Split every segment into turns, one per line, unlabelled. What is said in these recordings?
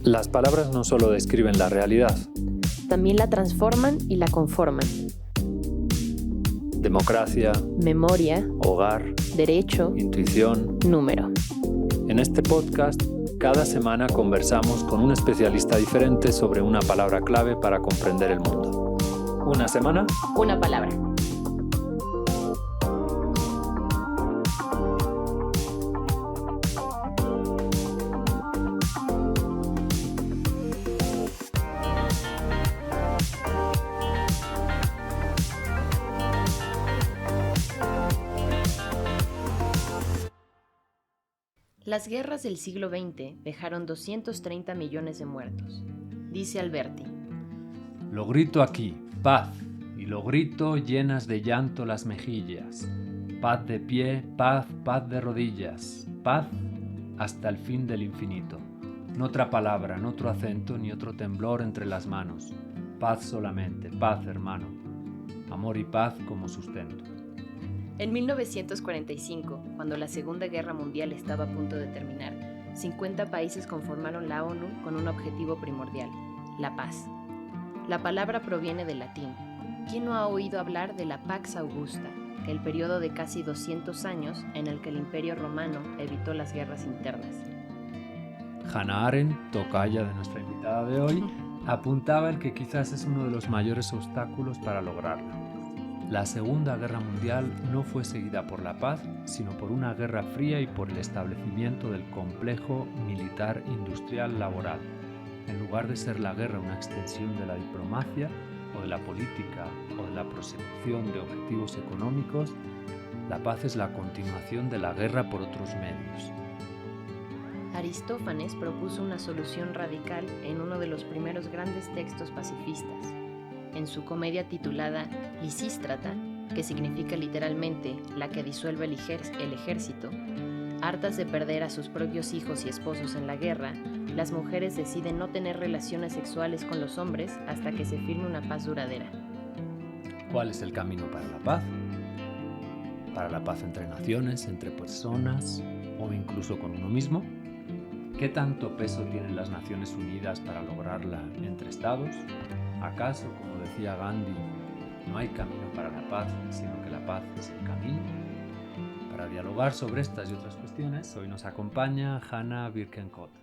Las palabras no solo describen la realidad.
También la transforman y la conforman.
Democracia,
Memoria,
hogar,
derecho,
intuición.
número.
En este podcast, cada semana conversamos con un especialista diferente sobre una palabra clave para comprender el mundo. Una semana,
Una palabra. Las guerras del siglo XX dejaron 230 millones de muertos. Dice Alberti.
Lo grito aquí, paz, y lo grito llenas de llanto las mejillas. Paz de pie, paz de rodillas, paz hasta el fin del infinito. No otra palabra, no otro acento, ni otro temblor entre las manos. Paz solamente, paz, hermano. Amor y paz como sustento.
En 1945, cuando la Segunda Guerra Mundial estaba a punto de terminar, 50 países conformaron la ONU con un objetivo primordial: la paz. La palabra proviene del latín. ¿Quién no ha oído hablar de la Pax Augusta, el periodo de casi 200 años en el que el Imperio Romano evitó las guerras internas?
Hannah Arendt, tocaya de nuestra invitada de hoy, apuntaba en que quizás es uno de los mayores obstáculos para lograrla. La Segunda Guerra Mundial no fue seguida por la paz, sino por una guerra fría y por el establecimiento del complejo militar industrial laboral. En lugar de ser la guerra una extensión de la diplomacia o de la política o de la prosecución de objetivos económicos, la paz es la continuación de la guerra por otros medios.
Aristófanes propuso una solución radical en uno de los primeros grandes textos pacifistas. En su comedia titulada Lisístrata, que significa literalmente la que disuelve el ejército, hartas de perder a sus propios hijos y esposos en la guerra, las mujeres deciden no tener relaciones sexuales con los hombres hasta que se firme una paz duradera.
¿Cuál es el camino para la paz? ¿Para la paz entre naciones, entre personas o incluso con uno mismo? ¿Qué tanto peso tienen las Naciones Unidas para lograrla entre estados? ¿Acaso, como decía Gandhi, no hay camino para la paz, sino que la paz es el camino? Para dialogar sobre estas y otras cuestiones, hoy nos acompaña Hannah Birkenkotter.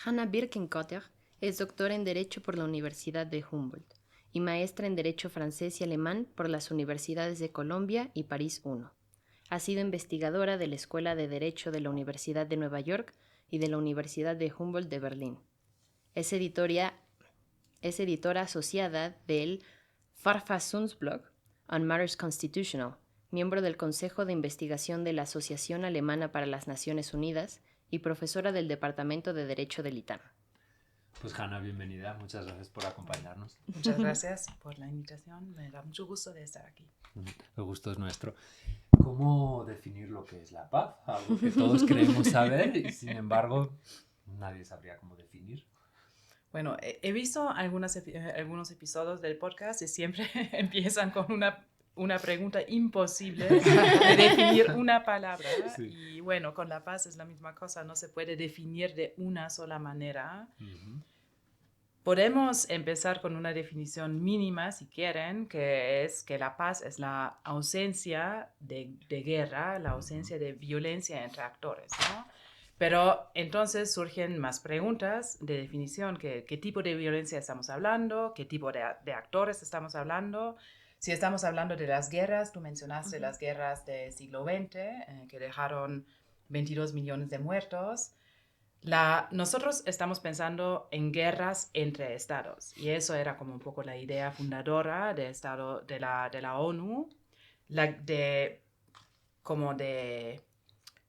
Hannah Birkenkotter es doctora en Derecho por la Universidad de Humboldt y maestra en Derecho francés y alemán por las Universidades de Colombia y París I. Ha sido investigadora de la Escuela de Derecho de la Universidad de Nueva York y de la Universidad de Humboldt de Berlín. Es editora asociada del Verfassungsblog on Matters Constitutional, miembro del Consejo de Investigación de la Asociación Alemana para las Naciones Unidas y profesora del Departamento de Derecho del ITAM.
Pues Hannah, bienvenida, muchas gracias por acompañarnos.
Muchas gracias por la invitación, me da mucho gusto de estar aquí.
El gusto es nuestro. ¿Cómo definir lo que es la paz? Algo que todos creemos saber y sin embargo nadie sabría cómo definir.
Bueno, he visto algunos episodios del podcast y siempre empiezan con una pregunta imposible de definir una palabra. Sí. Y bueno, con la paz es la misma cosa, no se puede definir de una sola manera. Uh-huh. Podemos empezar con una definición mínima, si quieren, que es que la paz es la ausencia de guerra, la ausencia de violencia entre actores, ¿no? Pero entonces surgen más preguntas de definición, ¿qué tipo de violencia estamos hablando? ¿Qué tipo de actores estamos hablando? Si estamos hablando de las guerras, tú mencionaste las guerras del siglo XX, que dejaron 22 millones de muertos. Nosotros estamos pensando en guerras entre estados, y eso era como un poco la idea fundadora de la ONU, de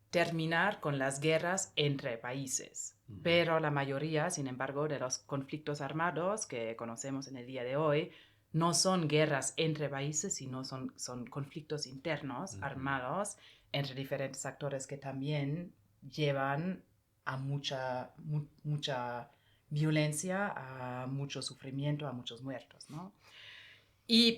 terminar con las guerras entre países. Uh-huh. Pero la mayoría, sin embargo, de los conflictos armados que conocemos en el día de hoy no son guerras entre países, sino son conflictos internos, uh-huh, armados entre diferentes actores que también llevan a mucha violencia, a mucho sufrimiento, a muchos muertos, ¿no?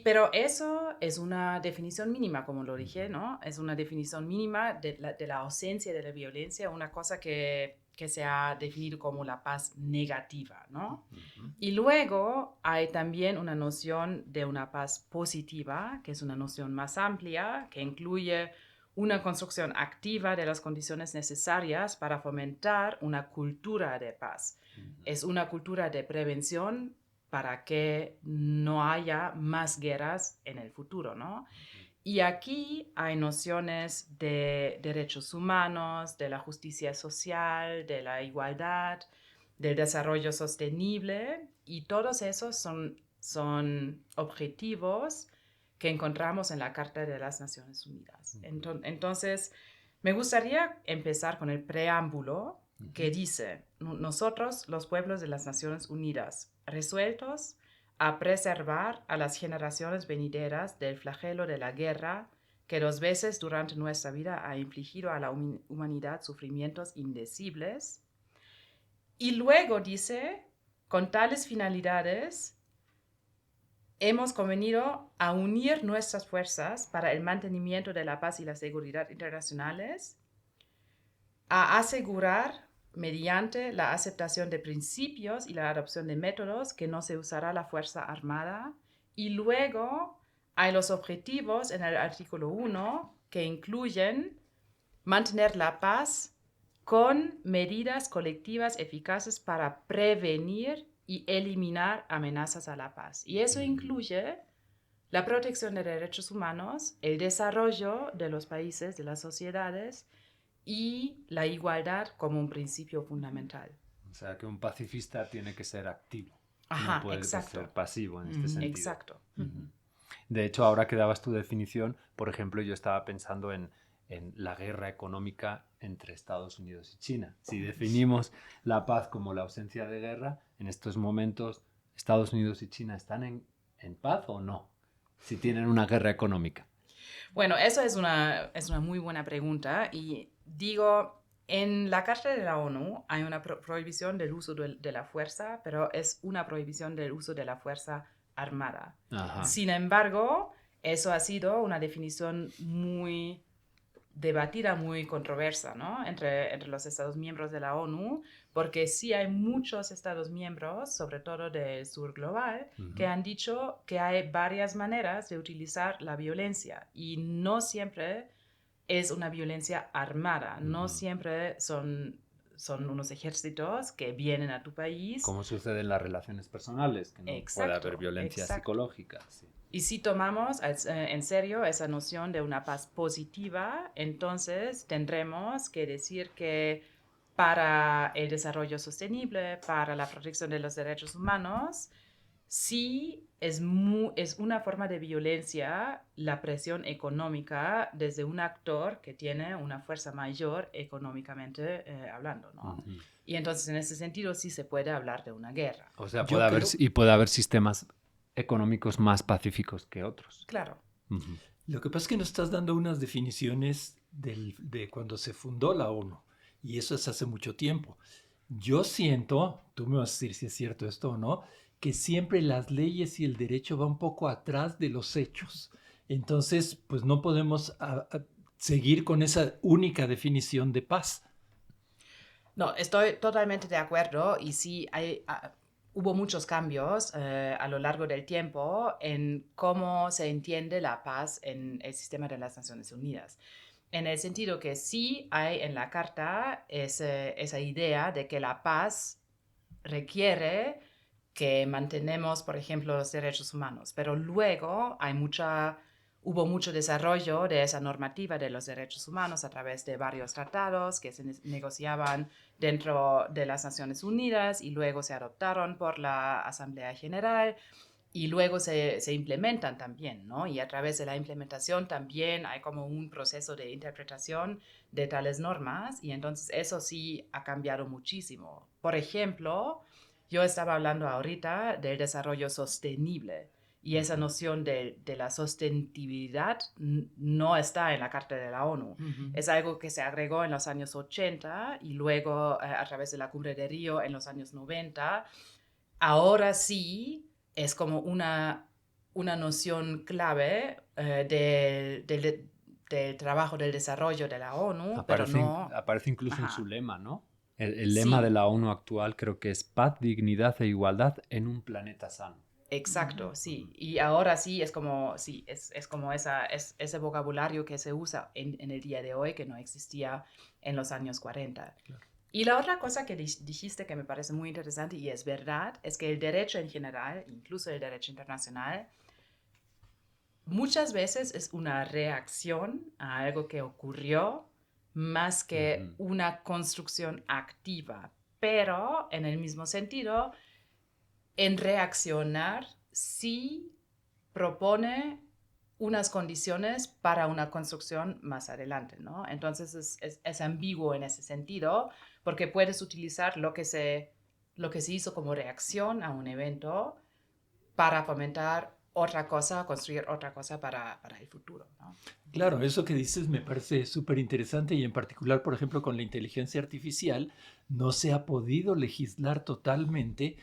Pero eso es una definición mínima, como lo dije, ¿no? Es una definición mínima de la ausencia de la violencia, una cosa que se ha definido como la paz negativa, ¿no?
Ujú.
Y luego hay también una noción de una paz positiva, que es una noción más amplia, que incluye una construcción activa de las condiciones necesarias para fomentar una cultura de paz. Es una cultura de prevención para que no haya más guerras en el futuro, ¿no? Y aquí hay nociones de derechos humanos, de la justicia social, de la igualdad, del desarrollo sostenible, y todos esos son objetivos que encontramos en la Carta de las Naciones Unidas. Entonces, me gustaría empezar con el preámbulo que dice: nosotros, los pueblos de las Naciones Unidas, resueltos a preservar a las generaciones venideras del flagelo de la guerra que 2 veces durante nuestra vida ha infligido a la humanidad sufrimientos indecibles. Y luego dice: con tales finalidades, hemos convenido a unir nuestras fuerzas para el mantenimiento de la paz y la seguridad internacionales, a asegurar mediante la aceptación de principios y la adopción de métodos que no se usará la fuerza armada. Y luego hay los objetivos en el artículo 1 que incluyen mantener la paz con medidas colectivas eficaces para prevenir y eliminar amenazas a la paz. Y eso incluye la protección de derechos humanos, el desarrollo de los países, de las sociedades, y la igualdad como un principio fundamental.
O sea, que un pacifista tiene que ser activo.
Ajá,
no puede
exacto.
ser pasivo en este sentido.
Exacto.
De hecho, ahora que dabas tu definición, por ejemplo, yo estaba pensando en la guerra económica entre Estados Unidos y China. Si definimos la paz como la ausencia de guerra, en estos momentos, ¿Estados Unidos y China están en paz o no? Si tienen una guerra económica.
Bueno, eso es una muy buena pregunta, y digo, en la Carta de la ONU hay una prohibición del uso de la fuerza, pero es una prohibición del uso de la fuerza armada.
Ajá.
Sin embargo, eso ha sido una definición muy debatida, muy controversa, ¿no? entre los Estados miembros de la ONU, porque sí hay muchos Estados miembros, sobre todo del sur global, que han dicho que hay varias maneras de utilizar la violencia, y no siempre es una violencia armada, no siempre son unos ejércitos que vienen a tu país.
Como sucede en las relaciones personales, que no puede haber violencia psicológica. Sí.
Y si tomamos en serio esa noción de una paz positiva, entonces tendremos que decir que para el desarrollo sostenible, para la protección de los derechos humanos, sí es una forma de violencia la presión económica desde un actor que tiene una fuerza mayor económicamente hablando, ¿no? Y entonces en ese sentido sí se puede hablar de una guerra.
O sea, puede haber sistemas económicos más pacíficos que otros.
Claro.
Lo que pasa es que nos estás dando unas definiciones de cuando se fundó la ONU, y eso es hace mucho tiempo. Yo siento, tú me vas a decir si es cierto esto o no, que siempre las leyes y el derecho van un poco atrás de los hechos. Entonces, pues no podemos seguir con esa única definición de paz.
No, estoy totalmente de acuerdo, y sí hubo muchos cambios a lo largo del tiempo en cómo se entiende la paz en el sistema de las Naciones Unidas. En el sentido que sí hay en la Carta esa idea de que la paz requiere que mantenemos, por ejemplo, los derechos humanos, pero luego hubo mucho desarrollo de esa normativa de los derechos humanos a través de varios tratados que se negociaban dentro de las Naciones Unidas y luego se adoptaron por la Asamblea General y luego se implementan también, ¿no? Y a través de la implementación también hay como un proceso de interpretación de tales normas, y entonces eso sí ha cambiado muchísimo. Por ejemplo, yo estaba hablando ahorita del desarrollo sostenible, y esa noción de la sostenibilidad no está en la Carta de la ONU. Es algo que se agregó en los años 80 y luego a través de la Cumbre de Río en los años 90. Ahora sí es como una una noción clave del trabajo del desarrollo de la ONU, pero no...
Aparece incluso en
Ajá.
su lema, ¿no? El lema
Sí.
de la ONU actual creo que es paz, dignidad e igualdad en un planeta sano.
Exacto, sí. Y ahora sí es como, ese vocabulario que se usa en el día de hoy que no existía en los años 40.
Claro.
Y la otra cosa que dijiste que me parece muy interesante y es verdad, es que el derecho en general, incluso el derecho internacional, muchas veces es una reacción a algo que ocurrió más que una construcción activa. Pero en el mismo sentido, en reaccionar sí propone unas condiciones para una construcción más adelante, ¿no? Entonces es ambiguo en ese sentido, porque puedes utilizar lo que se hizo como reacción a un evento para fomentar otra cosa, construir otra cosa para el futuro, ¿no?
Claro, eso que dices me parece súper interesante y en particular, por ejemplo, con la inteligencia artificial, no se ha podido legislar totalmente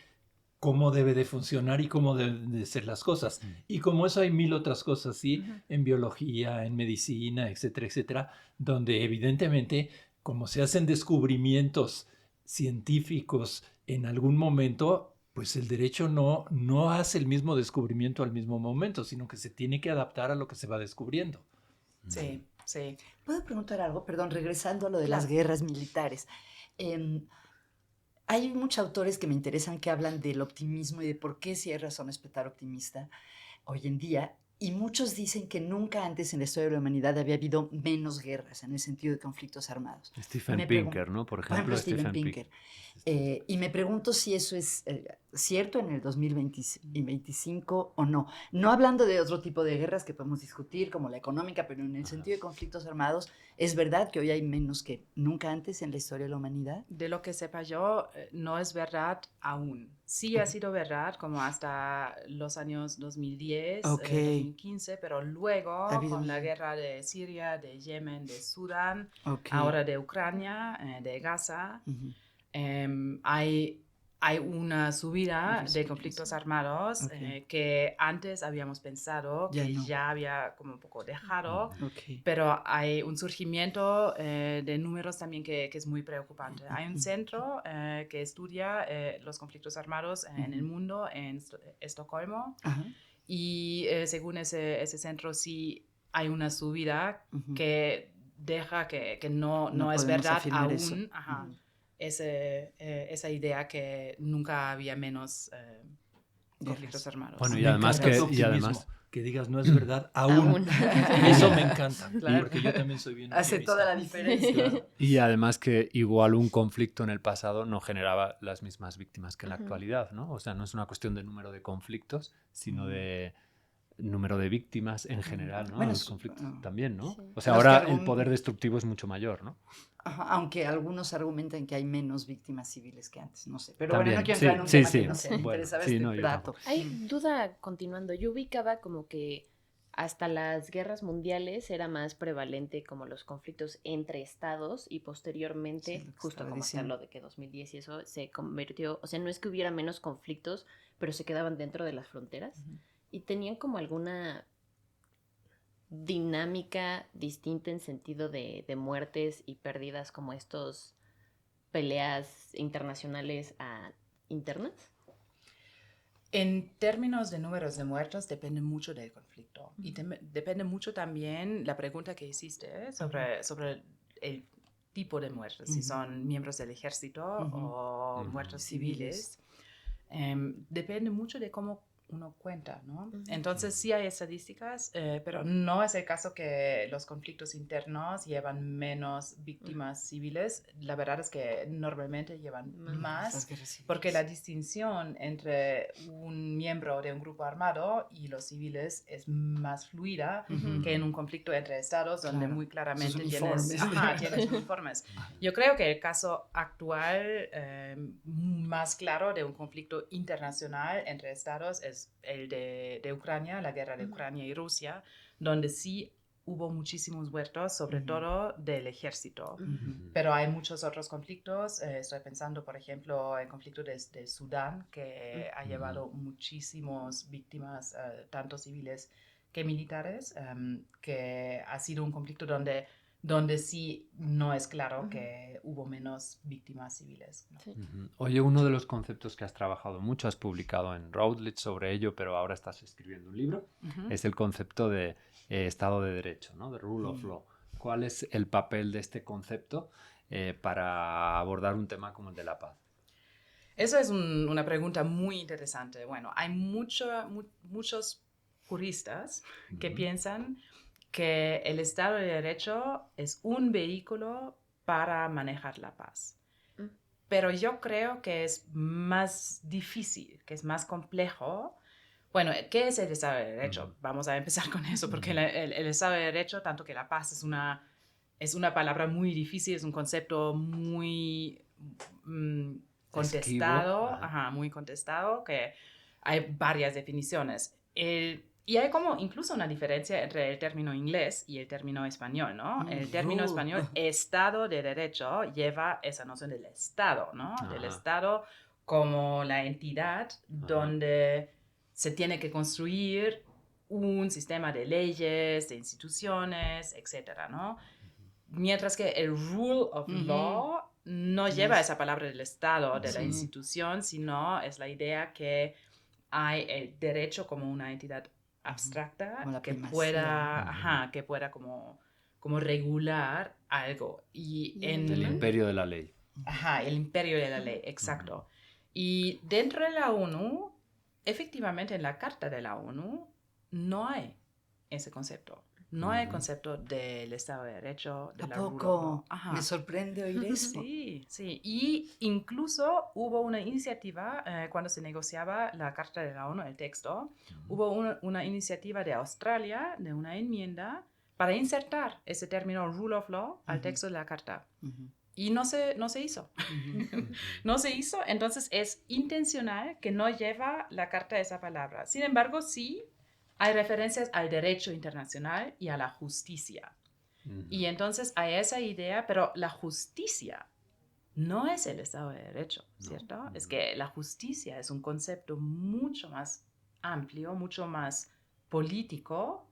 cómo debe de funcionar y cómo deben de ser las cosas. Y como eso hay mil otras cosas, ¿sí? En biología, en medicina, etcétera, etcétera, donde evidentemente, como se hacen descubrimientos científicos en algún momento, pues el derecho no hace el mismo descubrimiento al mismo momento, sino que se tiene que adaptar a lo que se va descubriendo.
Sí, sí.
¿Puedo preguntar algo? Perdón, regresando a lo de
Claro.
las guerras militares. Hay muchos autores que me interesan que hablan del optimismo y de por qué sí hay razones para estar optimista hoy en día. Y muchos dicen que nunca antes en la historia de la humanidad había habido menos guerras en el sentido de conflictos armados.
Stephen Pinker, ¿no? Por ejemplo,
Stephen Pinker. Y me pregunto si eso es cierto en el 2025 o no. No hablando de otro tipo de guerras que podemos discutir, como la económica, pero en el sentido de conflictos armados, ¿es verdad que hoy hay menos que nunca antes en la historia de la humanidad?
De lo que sepa yo, no es verdad aún. Sí ha sido verdad como hasta los años 2010, 2015, pero luego con la guerra de Siria, de Yemen, de Sudán, ahora de Ucrania, de Gaza, hay una subida de conflictos armados que antes habíamos pensado que ya había como un poco dejado, pero hay un surgimiento de números también que es muy preocupante. Hay un centro que estudia los conflictos armados en el mundo, en Estocolmo, y según ese centro sí hay una subida que deja que no es verdad aún. Esa idea que nunca había menos conflictos armados.
Bueno, y
Me
además
que digas no es verdad aún. Eso me encanta,
Claro.
porque yo también soy bien
Hace
optimista.
toda la diferencia.
Claro.
Y además que igual un conflicto en el pasado no generaba las mismas víctimas que en la actualidad, ¿no? O sea, no es una cuestión de número de conflictos, sino de número de víctimas en general, ¿no?
Bueno,
Los conflictos también, ¿no?
Sí.
O sea,
Pero
ahora el poder destructivo es mucho mayor, ¿no?
Aunque algunos argumentan que hay menos víctimas civiles que antes, no sé. Pero
También,
bueno, no quiero entrar en un tema que no sé, me
Bueno,
interesaba
sí, no,
este
yo
dato.
Hay duda continuando. Yo ubicaba como que hasta las guerras mundiales era más prevalente como los conflictos entre estados y posteriormente,
Sí,
justo
estaba
como hasta
diciendo.
lo de que 2010 y eso se convirtió, o sea, no es que hubiera menos conflictos, pero se quedaban dentro de las fronteras y tenían como alguna dinámica distinta en sentido de muertes y pérdidas como estos peleas internacionales internas.
En términos de números de muertos, depende mucho del conflicto. Y depende mucho también la pregunta que hiciste sobre el tipo de muertes, si son miembros del ejército o muertos civiles. Depende mucho de cómo uno cuenta, ¿no? Entonces sí hay estadísticas, pero no es el caso que los conflictos internos llevan menos víctimas civiles. La verdad es que normalmente llevan más, porque la distinción entre un miembro de un grupo armado y los civiles es más fluida que en un conflicto entre estados, donde muy claramente tienes uniformes. Yo creo que el caso actual más claro de un conflicto internacional entre estados es el de Ucrania, la guerra de Ucrania y Rusia, donde sí hubo muchísimos huertos, sobre todo del ejército.
Ujú.
Pero hay muchos otros conflictos. Estoy pensando, por ejemplo, en el conflicto de Sudán, que ha llevado muchísimas víctimas, tanto civiles que militares, que ha sido un conflicto donde sí no es claro que hubo menos víctimas civiles, ¿no?
Sí.
Oye, uno de los conceptos que has trabajado mucho, has publicado en Routledge sobre ello, pero ahora estás escribiendo un libro, es el concepto de Estado de Derecho, ¿no? De Rule of Law. ¿Cuál es el papel de este concepto para abordar un tema como el de la paz?
Eso es una pregunta muy interesante. Bueno, hay muchos juristas que piensan que el Estado de Derecho es un vehículo para manejar la paz. Pero yo creo que es más difícil, que es más complejo. Bueno, ¿qué es el Estado de Derecho? Vamos a empezar con eso, porque el Estado de Derecho, tanto que la paz es una palabra muy difícil, es un concepto muy contestado, muy contestado, que hay varias definiciones. Y hay como incluso una diferencia entre el término inglés y el término español, ¿no? El término español, Estado de Derecho, lleva esa noción del Estado, ¿no? Del Estado como la entidad donde se tiene que construir un sistema de leyes, de instituciones, etcétera, ¿no? Mientras que el rule of law no lleva esa palabra del Estado, de la institución, sino es la idea que hay el derecho como una entidad abstracta que pueda como regular algo.
El imperio de la ley.
El imperio de la ley, exacto. Y dentro de la ONU, efectivamente en la Carta de la ONU, no hay ese concepto. No hay el concepto del Estado de Derecho, de la rule of law.
Me sorprende oír eso.
Sí. Y incluso hubo una iniciativa, cuando se negociaba la Carta de la ONU, el texto, hubo una iniciativa de Australia, de una enmienda, para insertar ese término rule of law al texto de la Carta. Y no se hizo. No se hizo, entonces es intencional que no lleva la Carta esa palabra. Sin embargo, sí hay referencias al derecho internacional y a la justicia. Y entonces hay esa idea, pero la justicia no es el Estado de Derecho, ¿cierto? Es que la justicia es un concepto mucho más amplio, mucho más político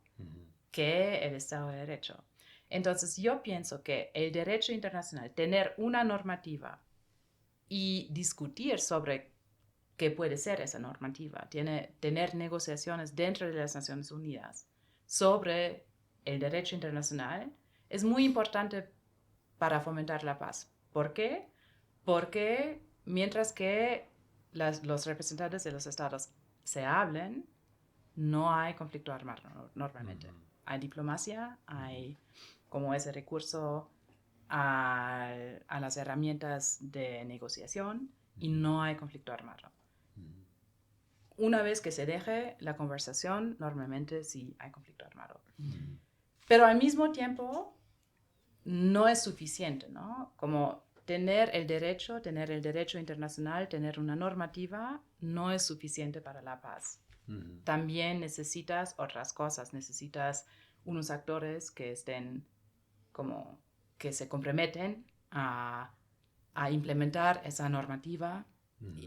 que el Estado de Derecho. Entonces yo pienso que el derecho internacional, tener una normativa y discutir sobre qué puede ser esa normativa, tener negociaciones dentro de las Naciones Unidas sobre el derecho internacional, es muy importante para fomentar la paz. ¿Por qué? Porque mientras que los representantes de los estados se hablen, no hay conflicto armado normalmente. Hay diplomacia, hay como ese recurso a las herramientas de negociación y no hay conflicto armado. Una vez que se deje la conversación, normalmente sí hay conflicto armado. Pero al mismo tiempo, no es suficiente, ¿no? Como tener el derecho internacional, tener una normativa, no es suficiente para la paz. También necesitas otras cosas, necesitas unos actores que estén como, que se comprometen a implementar esa normativa.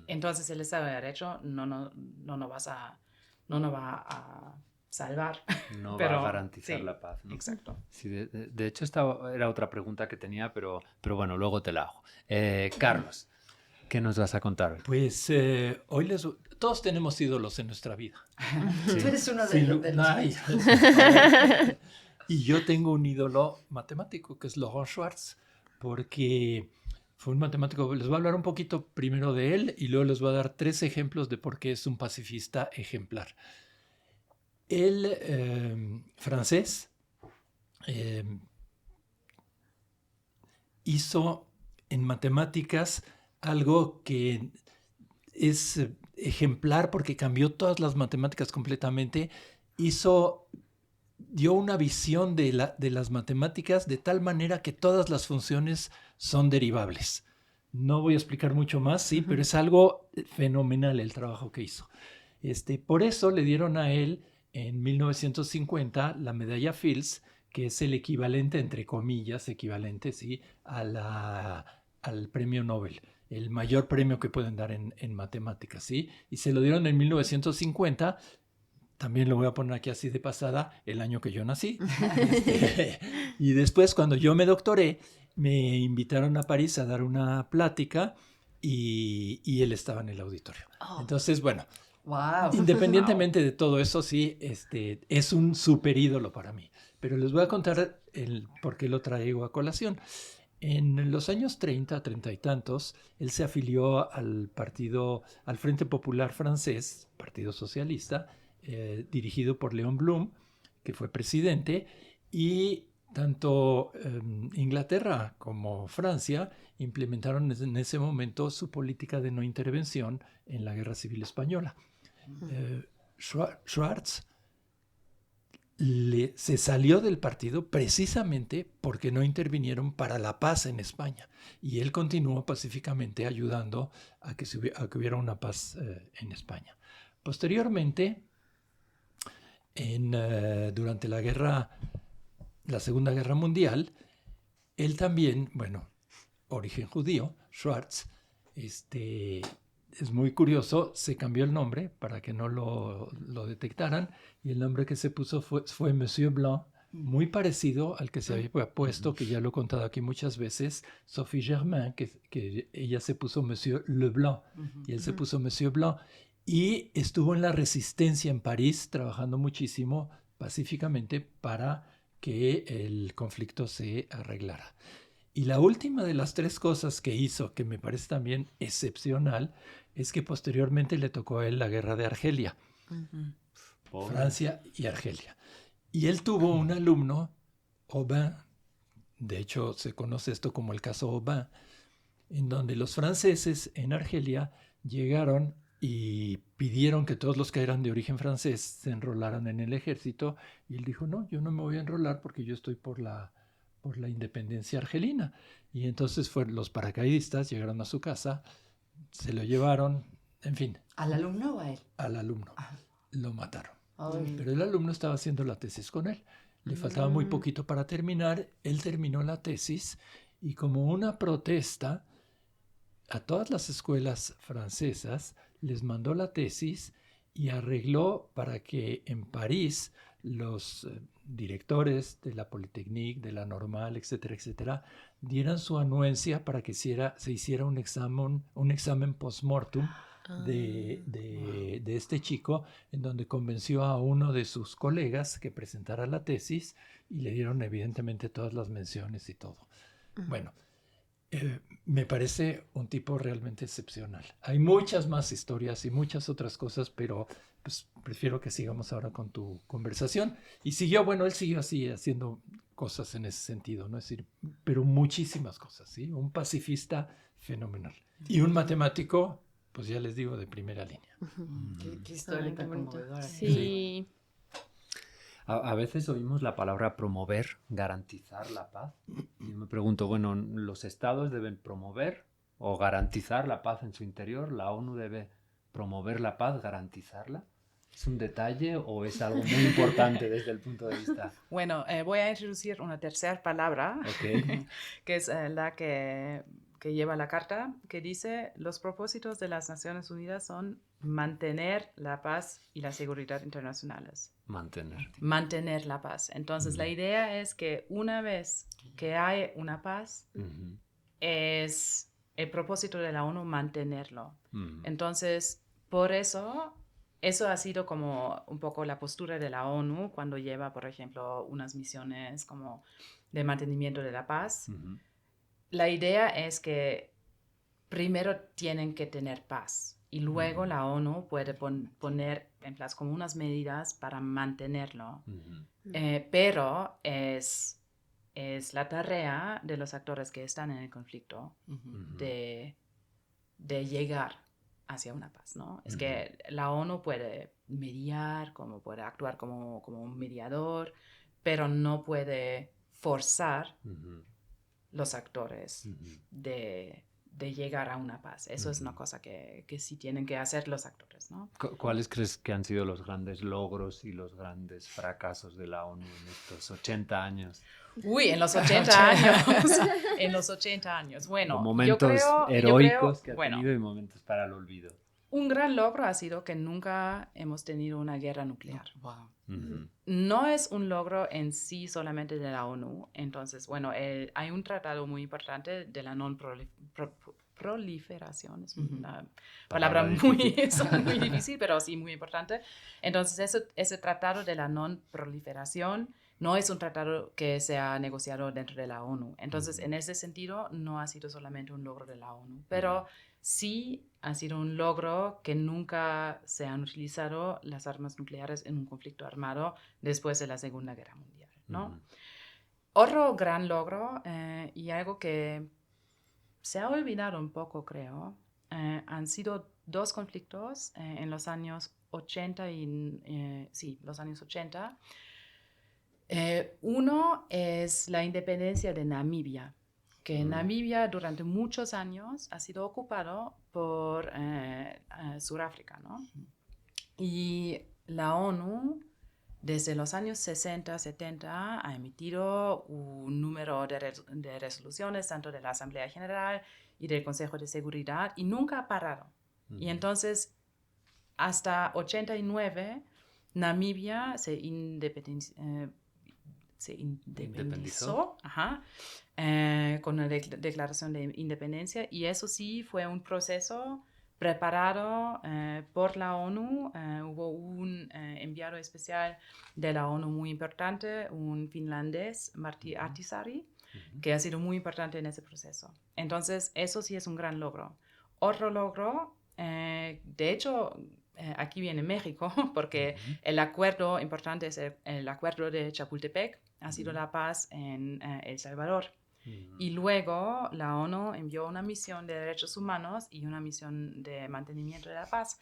Entonces el Estado de Derecho no nos va a salvar.
No
pero,
va a garantizar la paz, ¿no?
Exacto.
Sí, de hecho, esta era otra pregunta que tenía, pero bueno, luego te la hago. Carlos, ¿qué nos vas a contar hoy?
Pues hoy todos tenemos ídolos en nuestra vida.
Sí. Tú eres uno de los
Y yo tengo un ídolo matemático que es Laurent Schwartz, porque fue un matemático. Les voy a hablar un poquito primero de él y luego les voy a dar 3 ejemplos de por qué es un pacifista ejemplar. Él, francés, hizo en matemáticas algo que es ejemplar porque cambió todas las matemáticas completamente. Dio una visión de las matemáticas de tal manera que todas las funciones son derivables. No voy a explicar mucho más, sí, pero es algo fenomenal el trabajo que hizo. Por eso le dieron a él en 1950 la medalla Fields, que es el equivalente, entre comillas, equivalente, ¿sí?, al premio Nobel, el mayor premio que pueden dar en matemáticas, ¿sí? Y se lo dieron en 1950. También lo voy a poner aquí así de pasada, el año que yo nací. Y después, cuando yo me doctoré, me invitaron a París a dar una plática y él estaba en el auditorio. Entonces, bueno,
Wow.
independientemente de todo eso, sí, es un súper ídolo para mí. Pero les voy a contar por qué lo traigo a colación. En los años 30, 30 y tantos, él se afilió al Frente Popular Francés, Partido Socialista, dirigido por Léon Blum, que fue presidente, y tanto Inglaterra como Francia implementaron en ese momento su política de no intervención en la Guerra Civil Española. Schwartz se salió del partido precisamente porque no intervinieron para la paz en España, y él continuó pacíficamente ayudando a que hubiera una paz en España. Posteriormente, durante la Segunda Guerra Mundial, él también, bueno, origen judío, Schwartz, es muy curioso, se cambió el nombre para que no lo detectaran, y el nombre que se puso fue Monsieur Blanc, muy parecido al que se había puesto, que ya lo he contado aquí muchas veces, Sophie Germain, que ella se puso Monsieur Leblanc, y él se puso Monsieur Blanc, y estuvo en la resistencia en París trabajando muchísimo pacíficamente para que el conflicto se arreglara. Y la última de las tres cosas que hizo, que me parece también excepcional, es que posteriormente le tocó a él la guerra de Argelia, Francia y Argelia. Y él tuvo un alumno, Aubin, de hecho se conoce esto como el caso Aubin, en donde los franceses en Argelia llegaron y pidieron que todos los que eran de origen francés se enrolaran en el ejército, y él dijo, no, yo no me voy a enrolar porque yo estoy por la independencia argelina. Y entonces los paracaidistas llegaron a su casa, se lo llevaron, en fin.
¿Al alumno o a él?
Al alumno.
Ajá.
Lo mataron.
Ay.
Pero el alumno estaba haciendo la tesis con él. Le faltaba muy poquito para terminar. Él terminó la tesis, y como una protesta a todas las escuelas francesas les mandó la tesis y arregló para que en París los directores de la Polytechnique, de la Normal, etcétera, etcétera, dieran su anuencia para que se hiciera un examen post-mortem de este chico, en donde convenció a uno de sus colegas que presentara la tesis, y le dieron evidentemente todas las menciones y todo. Bueno, me parece un tipo realmente excepcional. Hay muchas más historias y muchas otras cosas, pero pues prefiero que sigamos ahora con tu conversación. Y él siguió así haciendo cosas en ese sentido, ¿no? Es decir, pero muchísimas cosas, ¿sí? Un pacifista fenomenal. Y un matemático, pues ya les digo, de primera línea.
Qué historia tan conmovedora.
Sí.
A veces oímos la palabra promover, garantizar la paz. Y yo me pregunto, bueno, ¿los estados deben promover o garantizar la paz en su interior? ¿La ONU debe promover la paz, garantizarla? ¿Es un detalle o es algo muy importante desde el punto de vista?
Bueno, voy a introducir una tercera palabra, que es la que lleva la carta, que dice: los propósitos de las Naciones Unidas son mantener la paz y la seguridad internacionales. Mantener la paz. Entonces, la idea es que una vez que hay una paz, es el propósito de la ONU mantenerlo. Entonces, por eso ha sido como un poco la postura de la ONU cuando lleva, por ejemplo, unas misiones como de mantenimiento de la paz. La idea es que primero tienen que tener paz, y luego la ONU puede poner en place como unas medidas para mantenerlo. Pero es la tarea de los actores que están en el conflicto de llegar hacia una paz, ¿no? Es que la ONU puede mediar, puede actuar como un mediador, pero no puede forzar los actores de de llegar a una paz. Eso es una cosa que sí tienen que hacer los actores, ¿no?
¿Cuáles crees que han sido los grandes logros y los grandes fracasos de la ONU en estos 80 años?
Uy, en los 80 años. En los 80 años. Bueno,
momentos heroicos que ha tenido y momentos para el olvido.
Un gran logro ha sido que nunca hemos tenido una guerra nuclear.
Wow.
No es un logro en sí solamente de la ONU. Entonces, bueno, hay un tratado muy importante de la proliferación. Es una palabra muy difícil, pero sí muy importante. Entonces, ese tratado de la no proliferación no es un tratado que se ha negociado dentro de la ONU. Entonces, en ese sentido, no ha sido solamente un logro de la ONU, pero sí ha sido un logro que nunca se han utilizado las armas nucleares en un conflicto armado después de la Segunda Guerra Mundial, ¿no? Otro gran logro y algo que se ha olvidado un poco, creo, han sido dos conflictos en los años 80 los años 80. Uno es la independencia de Namibia, que Namibia durante muchos años ha sido ocupado por Sudáfrica, ¿no? Y la ONU, desde los años 60, 70, ha emitido un número de resoluciones, tanto de la Asamblea General y del Consejo de Seguridad, y nunca ha parado. Y entonces, hasta 89, Namibia se independizó con una declaración de independencia, y eso sí fue un proceso preparado por la ONU. Hubo un enviado especial de la ONU muy importante, un finlandés, Martti Ahtisaari, que ha sido muy importante en ese proceso. Entonces, eso sí es un gran logro. Otro logro, de hecho, aquí viene México, porque el acuerdo importante es el acuerdo de Chapultepec, ha sido la paz en El Salvador. Y luego la ONU envió una misión de derechos humanos y una misión de mantenimiento de la paz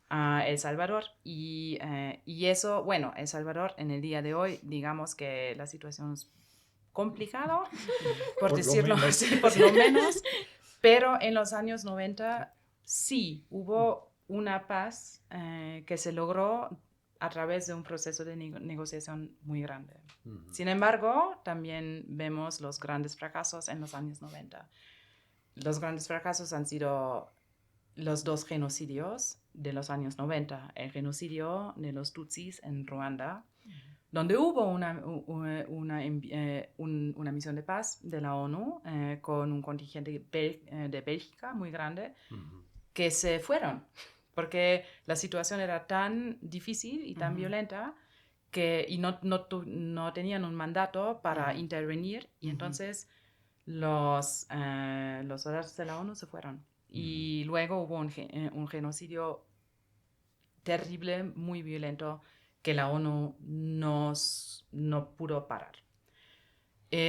a El Salvador. Y eso, bueno, El Salvador en el día de hoy, digamos que la situación es complicada, por decirlo así, por lo menos. Pero en los años 90 sí hubo una paz que se logró a través de un proceso de negociación muy grande. Sin embargo, también vemos los grandes fracasos en los años 90. Los grandes fracasos han sido los dos genocidios de los años 90. El genocidio de los Tutsis en Ruanda, donde hubo una misión de paz de la ONU con un contingente de Bélgica muy grande, que se fueron, porque la situación era tan difícil y tan violenta y no tenían un mandato para intervenir, y entonces los soldados de la ONU se fueron. Y luego hubo un genocidio terrible, muy violento, que la ONU no pudo parar.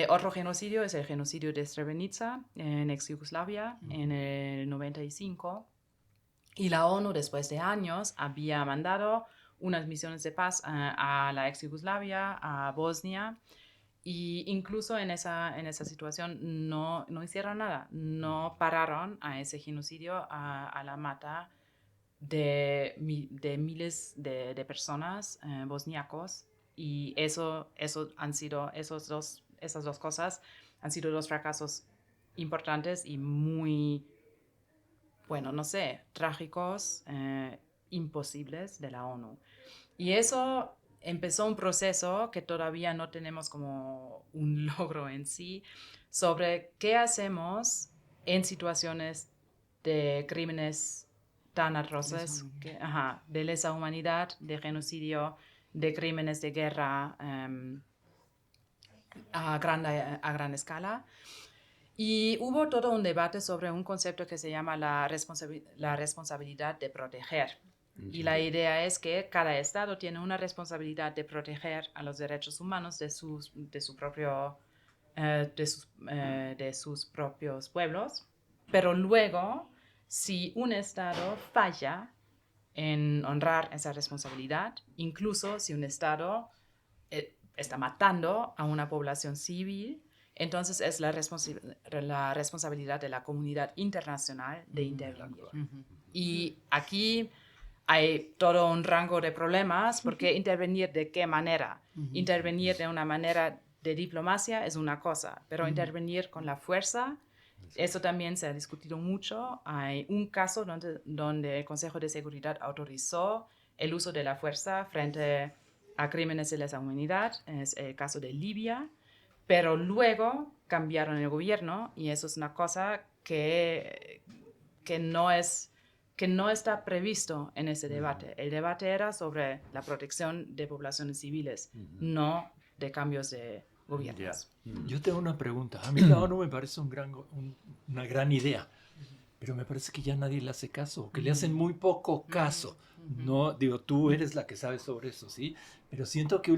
Otro genocidio es el genocidio de Srebrenica en ex-Yugoslavia en el 95. Y la ONU, después de años, había mandado unas misiones de paz a la ex-Yugoslavia, a Bosnia, y incluso en esa situación no hicieron nada, no pararon a ese genocidio, a la mata de miles de personas bosniacos, y esas dos cosas han sido dos fracasos importantes y muy, bueno, no sé, trágicos, imposibles de la ONU. Y eso empezó un proceso que todavía no tenemos como un logro en sí, sobre qué hacemos en situaciones de crímenes tan atroces, de lesa humanidad, de genocidio, de crímenes de guerra a gran escala. Y hubo todo un debate sobre un concepto que se llama la responsabilidad de proteger. Y la idea es que cada estado tiene una responsabilidad de proteger a los derechos humanos de sus propios pueblos, pero luego, si un estado falla en honrar esa responsabilidad, incluso si un estado está matando a una población civil Entonces es la responsabilidad de la comunidad internacional de intervenir. Y aquí hay todo un rango de problemas, porque intervenir de qué manera. Intervenir de una manera de diplomacia es una cosa, pero intervenir con la fuerza, eso también se ha discutido mucho. Hay un caso donde el Consejo de Seguridad autorizó el uso de la fuerza frente a crímenes de lesa humanidad, es el caso de Libia, pero luego cambiaron el gobierno y eso es una cosa que no está previsto en ese debate. El debate era sobre la protección de poblaciones civiles, no de cambios de gobiernos.
Yo tengo una pregunta. A mí la ONU me parece una gran idea, pero me parece que ya nadie le hace caso, que le hacen muy poco caso. No, digo, tú eres la que sabe sobre eso, ¿sí? Pero siento que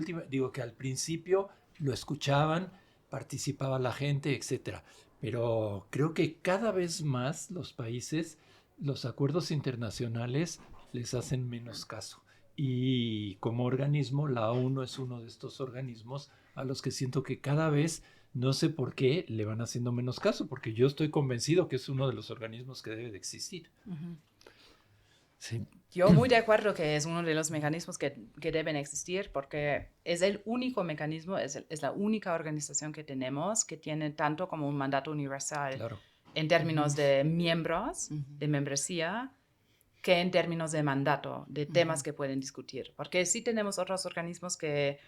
que al principio lo escuchaban, participaba la gente, etcétera. Pero creo que cada vez más los países, los acuerdos internacionales les hacen menos caso. Y como organismo, la ONU es uno de estos organismos a los que siento que cada vez, no sé por qué, le van haciendo menos caso, porque yo estoy convencido que es uno de los organismos que debe de existir. Sí.
Yo muy de acuerdo que es uno de los mecanismos que deben existir, porque es el único mecanismo, es la única organización que tenemos que tiene tanto como un mandato universal en términos de miembros, de membresía, que en términos de mandato, de temas que pueden discutir. Porque sí tenemos otros organismos que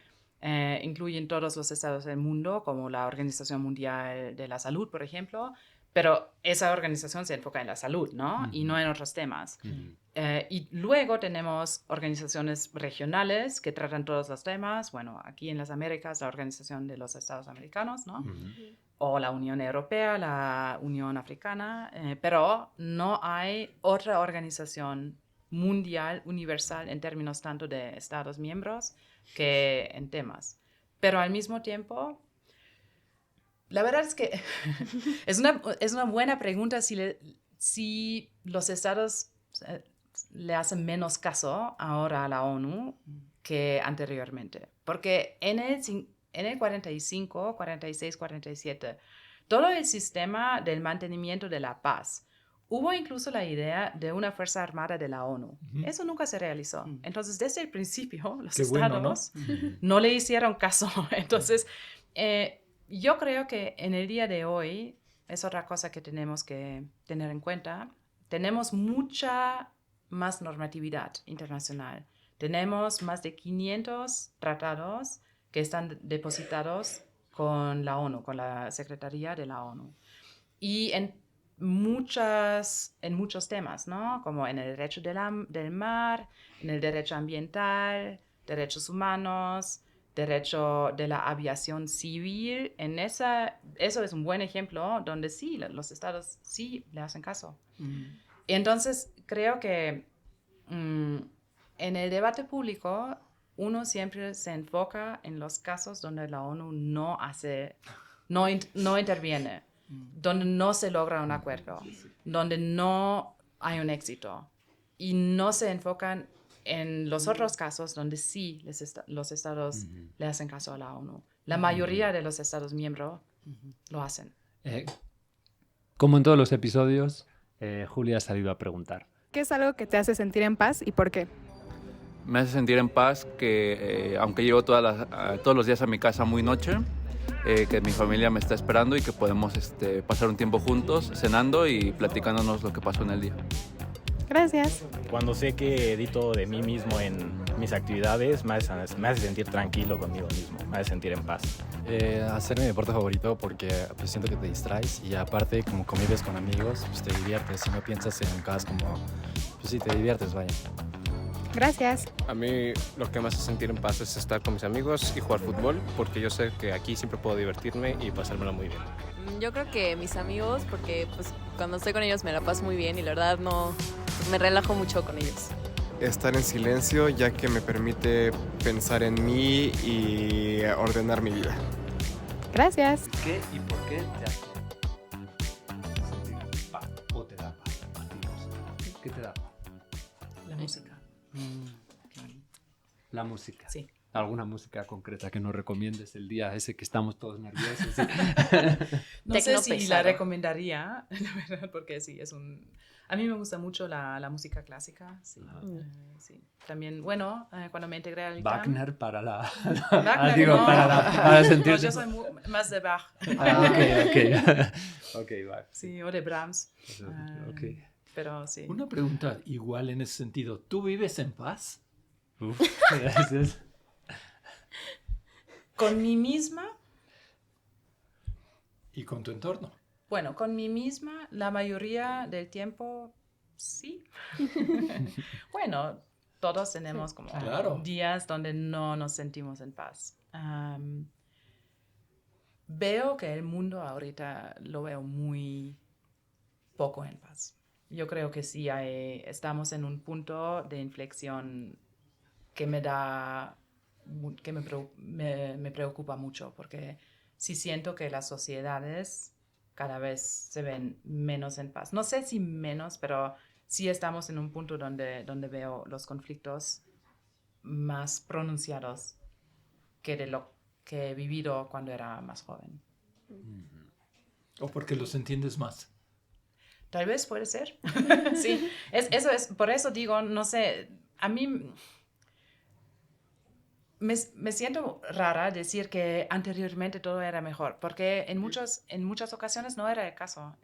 incluyen todos los estados del mundo, como la Organización Mundial de la Salud, por ejemplo, pero esa organización se enfoca en la salud, ¿no? Y no en otros temas. Y luego tenemos organizaciones regionales que tratan todos los temas. Bueno, aquí en las Américas, la Organización de los Estados Americanos, ¿no? O la Unión Europea, la Unión Africana, pero no hay otra organización mundial, universal, en términos tanto de estados miembros que en temas. Pero al mismo tiempo, la verdad es que es una buena pregunta si los estados le hacen menos caso ahora a la ONU que anteriormente. Porque en el 45, 46, 47, todo el sistema del mantenimiento de la paz, hubo incluso la idea de una fuerza armada de la ONU. Eso nunca se realizó. Entonces, desde el principio, los estados no le hicieron caso. Entonces, yo creo que en el día de hoy, es otra cosa que tenemos que tener en cuenta, tenemos mucha más normatividad internacional. Tenemos más de 500 tratados que están depositados con la ONU, con la Secretaría de la ONU. Y en muchos temas, ¿no? Como en el derecho del mar, en el derecho ambiental, derechos humanos, derecho de la aviación civil. Eso es un buen ejemplo donde sí, los estados sí le hacen caso. Entonces, creo que en el debate público uno siempre se enfoca en los casos donde la ONU no interviene, donde no se logra un acuerdo, donde no hay un éxito. Y no se enfocan en los otros casos donde sí los estados le hacen caso a la ONU. La mayoría de los estados miembros lo hacen.
Como en todos los episodios, Julia ha salido a preguntar.
¿Qué es algo que te hace sentir en paz y por qué?
Me hace sentir en paz que, aunque llego todos los días a mi casa muy noche, que mi familia me está esperando y que podemos pasar un tiempo juntos, cenando y platicándonos lo que pasó en el día.
Gracias.
Cuando sé que di todo de mí mismo en mis actividades, me hace sentir tranquilo conmigo mismo, me hace sentir en paz.
Hacer mi deporte favorito porque pues, siento que te distraes y aparte como convives con amigos, pues te diviertes. Si no piensas en cosas como, pues sí, te diviertes, vaya.
Gracias.
A mí lo que me hace sentir en paz es estar con mis amigos y jugar fútbol, porque yo sé que aquí siempre puedo divertirme y pasármelo muy bien.
Yo creo que mis amigos, porque pues cuando estoy con ellos me la paso muy bien y la verdad me relajo mucho con ellos.
Estar en silencio, ya que me permite pensar en mí y ordenar mi vida.
Gracias.
¿Qué y por qué te hace sentir paz o te da paz? ¿Qué te da paz?
La música.
La música.
Sí.
¿Alguna música concreta que nos recomiendes el día ese que estamos todos nerviosos?
No sé si la recomendaría, la verdad, porque sí, a mí me gusta mucho la música clásica, sí. Sí. También, bueno, cuando me integré al ICAM...
Wagner para
Wagner,
digo,
no.
para sentirse...
No, yo soy más de Bach.
Ok, Bach.
Sí, o de Brahms.
Okay.
Pero sí.
Una pregunta igual en ese sentido. ¿Tú vives en paz?
Uf, gracias.
¿Con mí misma?
¿Y con tu entorno?
Bueno, con mí misma la mayoría del tiempo sí. Bueno, todos tenemos como días donde no nos sentimos en paz. Veo que el mundo ahorita lo veo muy poco en paz. Yo creo que sí estamos en un punto de inflexión que me preocupa mucho, porque sí siento que las sociedades cada vez se ven menos en paz. No sé si menos, pero sí estamos en un punto donde veo los conflictos más pronunciados que de lo que he vivido cuando era más joven.
¿O porque los entiendes más?
Tal vez puede ser. Sí, eso es, por eso digo, no sé, a mí me siento rara decir que anteriormente todo era mejor, porque en muchas ocasiones no era el caso,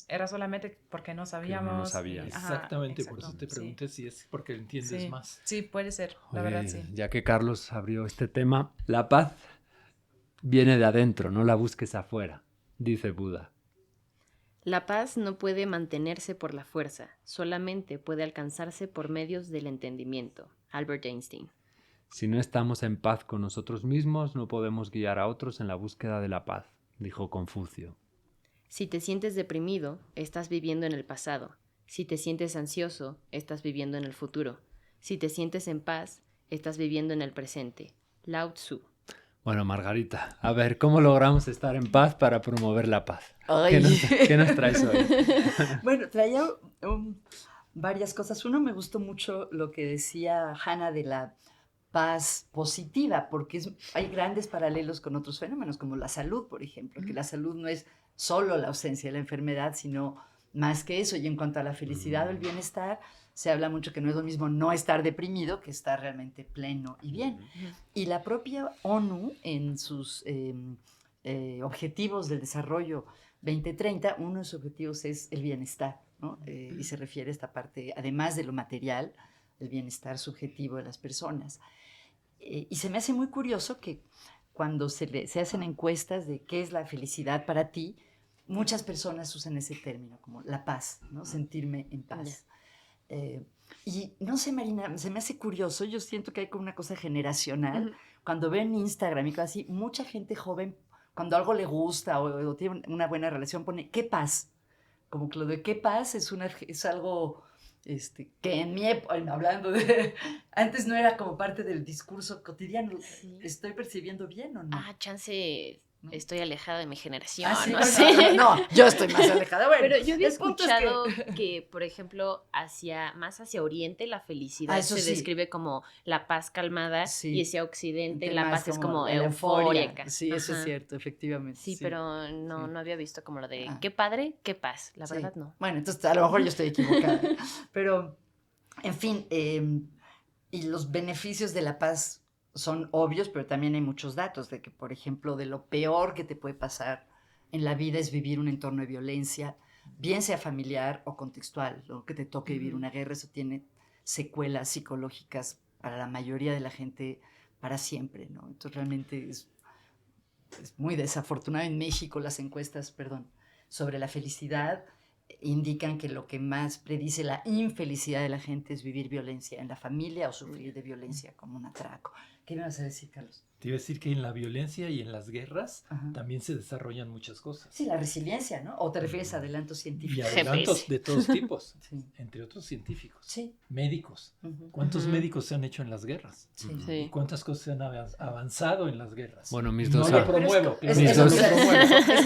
era solamente porque no sabíamos.
No sabía.
Exactamente, por eso te pregunté si es porque entiendes más.
Sí, puede ser, la verdad sí.
Ya que Carlos abrió este tema, la paz viene de adentro, no la busques afuera, dice Buda.
La paz no puede mantenerse por la fuerza, solamente puede alcanzarse por medios del entendimiento. Albert Einstein.
Si no estamos en paz con nosotros mismos, no podemos guiar a otros en la búsqueda de la paz, dijo Confucio.
Si te sientes deprimido, estás viviendo en el pasado. Si te sientes ansioso, estás viviendo en el futuro. Si te sientes en paz, estás viviendo en el presente. Lao Tzu.
Bueno, Margarita, a ver, ¿cómo logramos estar en paz para promover la paz? ¿Qué nos traes hoy?
Bueno, traía varias cosas. Uno, me gustó mucho lo que decía Hannah de la paz positiva, porque hay grandes paralelos con otros fenómenos, como la salud, por ejemplo, que la salud no es solo la ausencia de la enfermedad, sino más que eso. Y en cuanto a la felicidad o el bienestar, se habla mucho que no es lo mismo no estar deprimido que estar realmente pleno y bien. Y la propia ONU, en sus objetivos del desarrollo 2030, uno de sus objetivos es el bienestar, ¿no? Y se refiere a esta parte, además de lo material, el bienestar subjetivo de las personas. Y se me hace muy curioso que cuando se hacen encuestas de qué es la felicidad para ti, muchas personas usan ese término, como la paz, ¿no? Sentirme en paz. Y no sé, Marina, se me hace curioso, yo siento que hay como una cosa generacional. Cuando veo en Instagram y cosas así, mucha gente joven, cuando algo le gusta o tiene una buena relación, pone qué paz. Como que lo de qué paz es algo que en mi época, hablando de... Antes no era como parte del discurso cotidiano. Sí. ¿Estoy percibiendo bien o no?
Chance... ¿no? Estoy alejada de mi generación.
¿Sí?
No sé.
No, yo estoy más alejada. Bueno,
pero yo había escuchado que, por ejemplo, más hacia Oriente, la felicidad se describe como la paz calmada, y hacia Occidente la paz es como eufórica.
Sí, eso es cierto, efectivamente.
Sí, pero no había visto como lo de qué padre, qué paz. La verdad no.
Bueno, entonces a lo mejor yo estoy equivocada. Pero, en fin, y los beneficios de la paz son obvios, pero también hay muchos datos de que, por ejemplo, de lo peor que te puede pasar en la vida es vivir un entorno de violencia, bien sea familiar o contextual, ¿no? Que te toque vivir una guerra, eso tiene secuelas psicológicas para la mayoría de la gente para siempre, ¿no? Entonces realmente es muy desafortunado. En México las encuestas, sobre la felicidad indican que lo que más predice la infelicidad de la gente es vivir violencia en la familia o sufrir de violencia como un atraco. ¿Qué me vas a decir, Carlos?
Te iba a decir que en la violencia y en las guerras
Ajá.
también se desarrollan muchas cosas.
Sí, la resiliencia, ¿no? ¿O te refieres a adelantos
Y
científicos?
adelantos de todos tipos,
Sí.
entre otros científicos,
Sí.
médicos.
Ujú.
¿Cuántos médicos se han hecho en las guerras?
Sí.
Sí.
¿Y cuántas cosas se han avanzado en las guerras?
Bueno, mis
No
dos,
lo promuevo.
Es-
mis
es-
dos-
es- es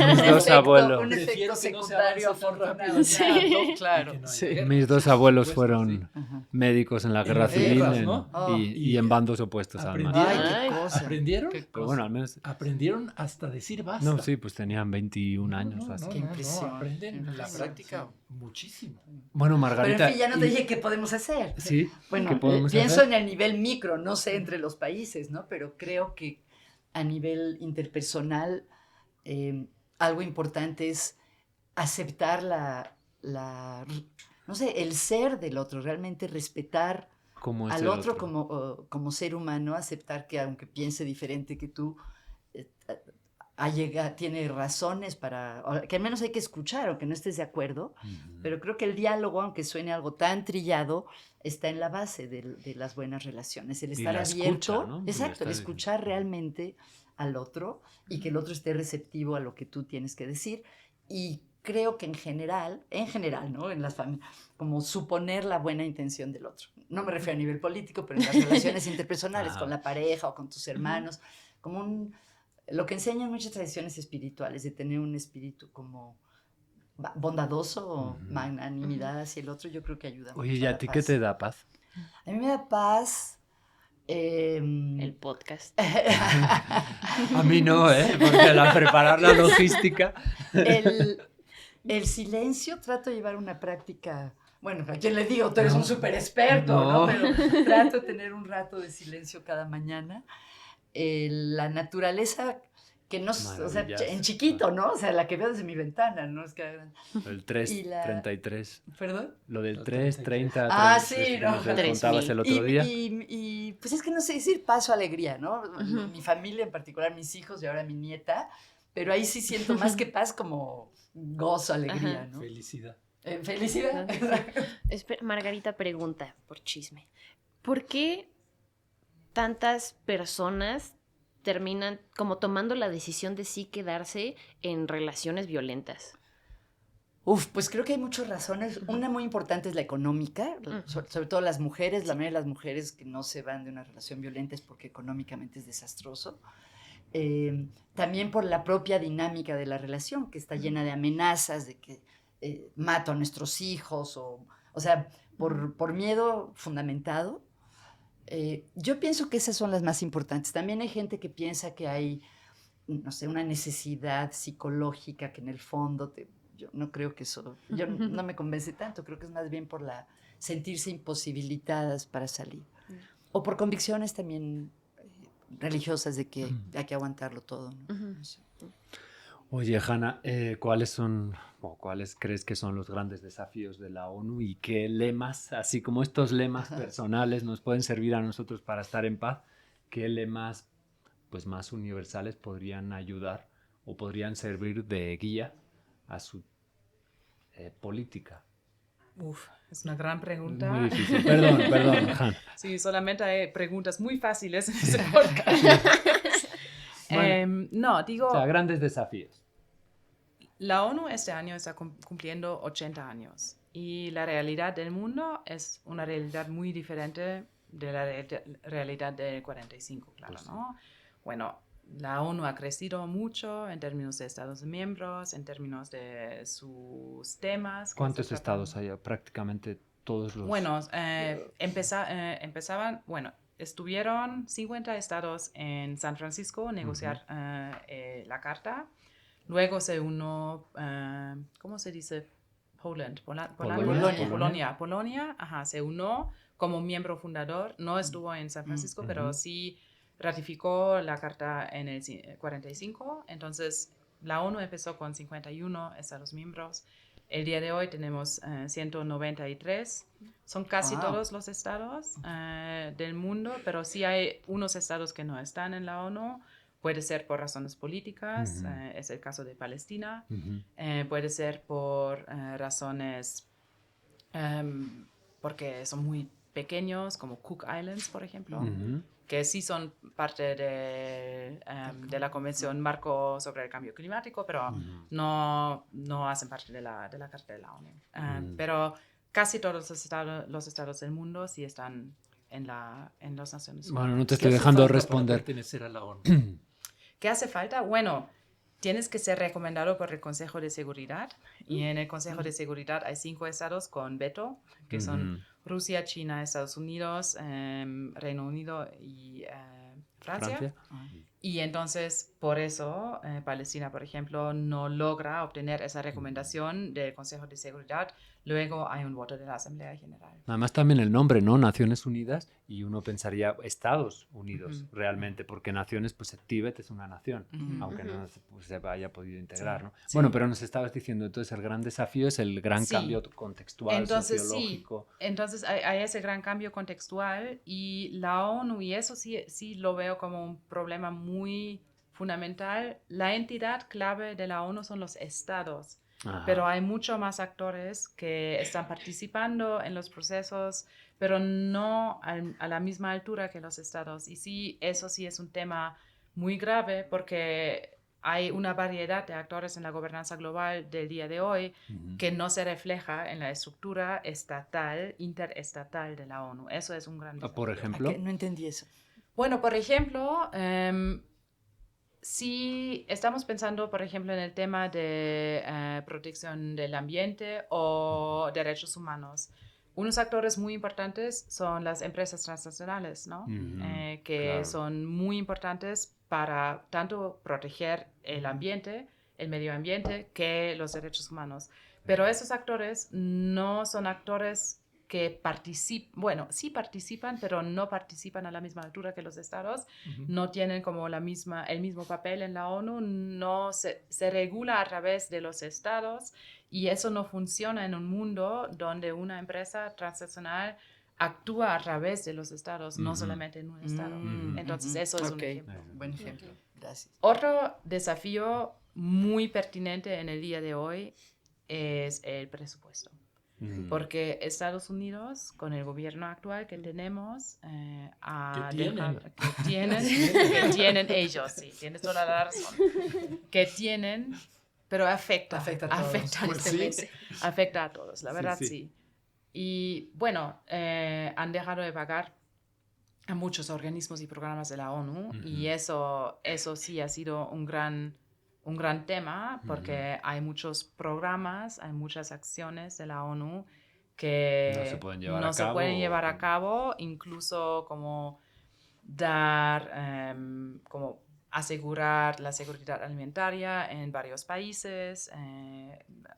un
mis dos
efecto-
abuelos.
Un
Prefiero
efecto
que no se
secundario
avance tan
afortunado.
rápido.
Sí, claro.
Y que no haya
Sí.
guerras,
mis dos
por
abuelos
supuesto,
fueron
sí.
Ajá.
médicos en la
En
guerra
las
civil
guerras, ¿no?
y en bandos opuestos además.
¿Aprendieron?
Ay, qué cosa.
¿Aprendieron?
Qué
Pero bueno, al menos...
Aprendieron hasta decir basta.
No, sí, pues tenían 21 años o así.
Qué impresión.
aprenden en la
Impresión,
práctica muchísimo.
Bueno,
Pero
Margarita...
en fin, ya no te
y-
dije qué podemos hacer.
Sí,
Bueno,
¿qué podemos
pienso
hacer?
en el nivel micro, no sé entre los países, ¿no? Pero creo que a nivel interpersonal algo importante es aceptar no sé, el ser del otro, realmente respetar
¿Cómo es
al
el
otro como ser humano, aceptar que aunque piense diferente que tú, tiene razones que al menos hay que escuchar, aunque no estés de acuerdo, pero creo que el diálogo, aunque suene algo tan trillado, está en la base de las buenas relaciones, el
Y
estar
la
abierto,
escucha, ¿no?
exacto, el escuchar realmente al otro y que el otro esté receptivo a lo que tú tienes que decir, y creo que en general, ¿no? En las familias, como suponer la buena intención del otro. No me refiero a nivel político, pero en las relaciones interpersonales, con la pareja o con tus hermanos, como lo que enseñan muchas tradiciones espirituales, de tener un espíritu como bondadoso o magnanimidad hacia el otro, yo creo que ayuda mucho.
Oye, ¿y a ti qué
paz.
te da paz?
A mí me da paz.
El podcast.
A mí no, porque preparar la logística...
El silencio, trato de llevar una práctica. Bueno, ¿a quién le digo? Tú eres un súper experto, ¿no? Pero trato de tener un rato de silencio cada mañana. La naturaleza que no, o sea, en chiquito, ¿no? O sea, la que veo desde mi ventana, ¿no? Es que
El 33.
¿Perdón?
Lo del 3, 30,
Ah,
30,
sí, no.
nos lo contabas el otro día.
Y pues es que no sé decir paso alegría, ¿no? Mi familia, en particular mis hijos y ahora mi nieta, pero ahí sí siento más que paz como gozo, alegría, ¿no?
Felicidad.
Felicidad.
Margarita pregunta, por chisme, ¿por qué tantas personas terminan como tomando la decisión de sí quedarse en relaciones violentas?
Pues creo que hay muchas razones. Una muy importante es la económica, sobre todo las mujeres. La mayoría de las mujeres que no se van de una relación violenta es porque económicamente es desastroso. También por la propia dinámica de la relación, que está llena de amenazas, de que mato a nuestros hijos, o sea, por miedo fundamentado. Yo pienso que esas son las más importantes. También hay gente que piensa que hay, no sé, una necesidad psicológica que en el fondo yo no creo que eso, yo no me convence tanto, creo que es más bien por sentirse imposibilitadas para salir. O por convicciones también religiosas de que hay que aguantarlo todo, ¿no? No sé.
Oye, Hanna, ¿cuáles crees que son los grandes desafíos de la ONU y qué lemas, así como estos lemas personales, nos pueden servir a nosotros para estar en paz? ¿Qué lemas pues, más universales podrían ayudar o podrían servir de guía a su política?
Es una gran pregunta.
Muy difícil. Perdón, Hanna.
Sí, solamente hay preguntas muy fáciles en este podcast.
Bueno,
digo...
O sea, grandes desafíos.
La ONU este año está cumpliendo 80 años y la realidad del mundo es una realidad muy diferente de la realidad del 45, claro, ¿no? Bueno, la ONU ha crecido mucho en términos de estados miembros, en términos de sus temas.
¿Cuántos estados hay? Prácticamente todos los...
Bueno, estuvieron 50 estados en San Francisco a negociar la carta. Luego se unió, ¿cómo se dice? Polonia, se unió como miembro fundador. No estuvo en San Francisco, pero sí ratificó la carta en el 45. Entonces, la ONU empezó con 51 estados miembros. El día de hoy tenemos 193. Son casi todos los estados del mundo, pero sí hay unos estados que no están en la ONU. Puede ser por razones políticas, es el caso de Palestina. Puede ser por razones porque son muy pequeños como Cook Islands, por ejemplo, que sí son parte de la Convención Marco sobre el Cambio Climático, pero no hacen parte de la Carta de la ONU. Pero casi todos los estados del mundo sí están en las Naciones Unidas.
Bueno, no te estoy dejando responder.
Para pertenecer a la ONU.
¿Qué hace falta? Bueno, tienes que ser recomendado por el Consejo de Seguridad, y en el Consejo de Seguridad hay 5 estados con veto, que son Rusia, China, Estados Unidos, Reino Unido y Francia. Y entonces, por eso, Palestina, por ejemplo, no logra obtener esa recomendación del Consejo de Seguridad. Luego hay un voto de la Asamblea General.
Además también el nombre, ¿no? Naciones Unidas, y uno pensaría Estados Unidos realmente, porque naciones, pues Tíbet es una nación, aunque no se haya podido integrar, ¿no?
Sí.
Bueno, pero nos estabas diciendo, entonces el gran desafío es el gran cambio contextual,
entonces,
sociológico.
Sí. Entonces hay ese gran cambio contextual, y la ONU, y eso sí lo veo como un problema muy fundamental. La entidad clave de la ONU son los estados. Pero hay mucho más actores que están participando en los procesos, pero no a la misma altura que los estados. Y sí, eso sí es un tema muy grave, porque hay una variedad de actores en la gobernanza global del día de hoy que no se refleja en la estructura estatal, interestatal de la ONU. Eso es un gran desafío.
Por ejemplo.
No entendí eso.
Bueno, por ejemplo, si estamos pensando, por ejemplo, en el tema de protección del ambiente o derechos humanos, unos actores muy importantes son las empresas transnacionales, ¿no? Que son muy importantes para tanto proteger el ambiente, el medio ambiente, que los derechos humanos. Pero esos actores no son actores que sí participan, pero no participan a la misma altura que los estados, no tienen como el mismo papel en la ONU, no se regula a través de los estados, y eso no funciona en un mundo donde una empresa transnacional actúa a través de los estados, no solamente en un estado. Entonces, eso es un ejemplo.
Buen ejemplo, gracias.
Otro desafío muy pertinente en el día de hoy es el presupuesto. Porque Estados Unidos, con el gobierno actual que tenemos, que tienen ellos, sí, tienes toda la razón, que tienen, pero afecta a todos, la verdad sí. Y bueno, han dejado de pagar a muchos organismos y programas de la ONU, y eso sí ha sido un gran tema, porque hay muchos programas, hay muchas acciones de la ONU que
no se pueden
llevar a cabo, incluso como como asegurar la seguridad alimentaria en varios países,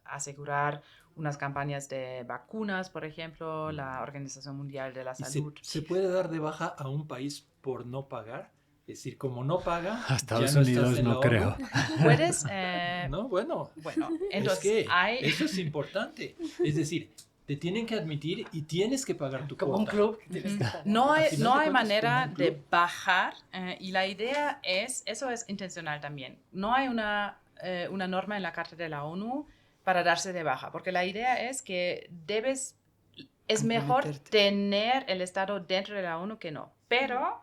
asegurar unas campañas de vacunas, por ejemplo, la Organización Mundial de la Salud.
¿Se puede dar de baja a un país por no pagar? Es decir, como no paga,
a Estados Unidos no creo.
Puedes.
No, bueno,
entonces
eso es importante. Es decir, te tienen que admitir y tienes que pagar tu
como
cuota.
un club.
No hay manera de bajar, y la idea eso es intencional también. No hay una norma en la Carta de la ONU para darse de baja, porque la idea es que es mejor tener el Estado dentro de la ONU que no. Pero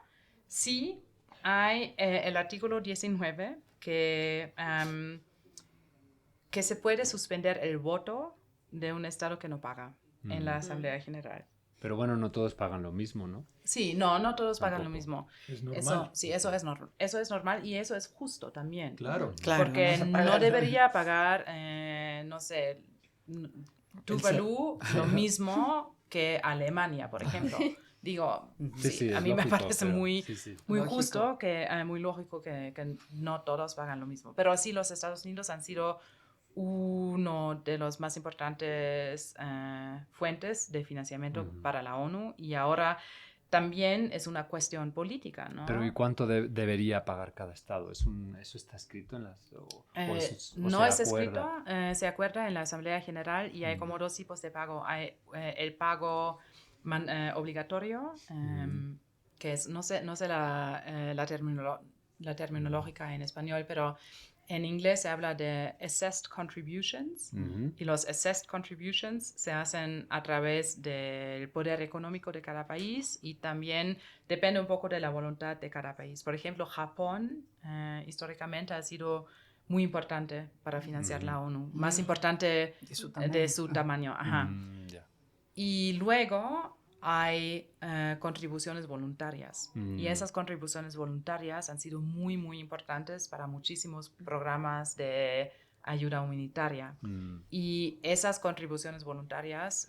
sí hay el artículo 19 que se puede suspender el voto de un Estado que no paga en la Asamblea General.
Pero bueno, no todos pagan lo mismo, ¿no?
Sí, no todos pagan lo mismo.
Es normal.
Eso es normal, y eso es justo también.
Claro.
Porque no debería pagar, no sé, Tuvalu lo mismo que Alemania, por ejemplo. Digo, a mí me parece muy justo, muy lógico que no todos pagan lo mismo. Pero sí, los Estados Unidos han sido uno de los más importantes fuentes de financiamiento para la ONU, y ahora también es una cuestión política, ¿no?
Pero ¿y cuánto debería pagar cada estado? ¿Eso está escrito en las...?
No es escrito, se acuerda en la Asamblea General, y hay como 2 tipos de pago. Hay el pago obligatorio, que es, no sé la terminológica en español, pero En inglés se habla de assessed contributions y los assessed contributions se hacen a través del poder económico de cada país y también depende un poco de la voluntad de cada país. Por ejemplo, Japón históricamente ha sido muy importante para financiar la ONU, más importante de su tamaño. Ajá. Y luego hay contribuciones voluntarias y esas contribuciones voluntarias han sido muy, muy importantes para muchísimos programas de ayuda humanitaria. Y esas contribuciones voluntarias,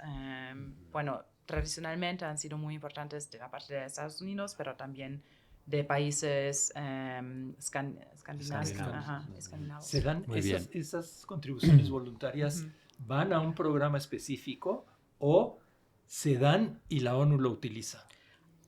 bueno, tradicionalmente han sido muy importantes de la parte de Estados Unidos, pero también de países escandinavos.
¿Se dan esas contribuciones voluntarias van a un programa específico o se dan y la ONU lo utiliza?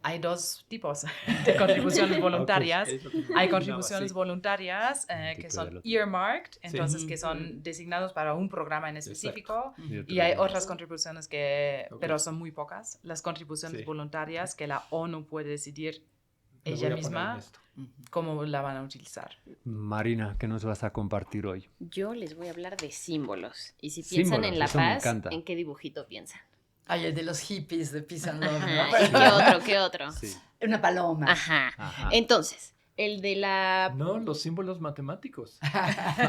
Hay dos tipos de contribuciones voluntarias. Hay contribuciones voluntarias que son earmarked, entonces que son designados para un programa en específico. Y hay otras contribuciones pero son muy pocas. Las contribuciones voluntarias que la ONU puede decidir ella misma cómo la van a utilizar.
Marina, ¿qué nos vas a compartir hoy?
Yo les voy a hablar de símbolos. Y si piensan en La Paz, ¿en qué dibujito piensan?
Ay, el de los hippies de Peace and Love,
¿no? ¿Qué otro?
Sí. Una paloma.
Ajá. Entonces, el de la...
No, los símbolos matemáticos.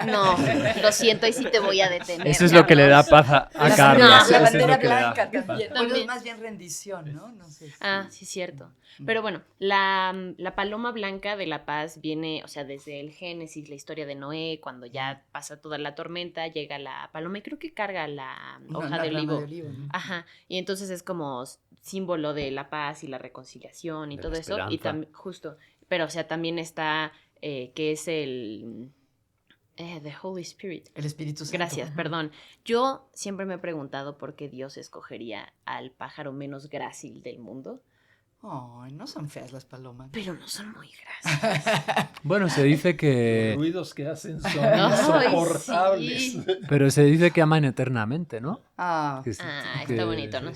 No, lo siento, y sí te voy a detener.
Eso es lo que le da paz a Carlos.
La bandera blanca también. Bueno, es más bien rendición, ¿no? No sé.
Sí, es cierto. Pero bueno, la paloma blanca de La Paz viene, o sea, desde el Génesis, la historia de Noé, cuando ya pasa toda la tormenta, llega la paloma y creo que carga la hoja de olivo. ¿No? Ajá, y entonces es como símbolo de la paz y la reconciliación y todo eso. Y también, justo, pero o sea, también está, que es el... The Holy Spirit.
El Espíritu Santo.
Gracias, perdón. Yo siempre me he preguntado por qué Dios escogería al pájaro menos grácil del mundo.
Ay, no son feas las palomas.
Pero no son muy gráciles.
Bueno, se dice que...
Los ruidos que hacen son insoportables.
Sí.
Pero se dice que aman eternamente, ¿no?
Está bonito, ¿no?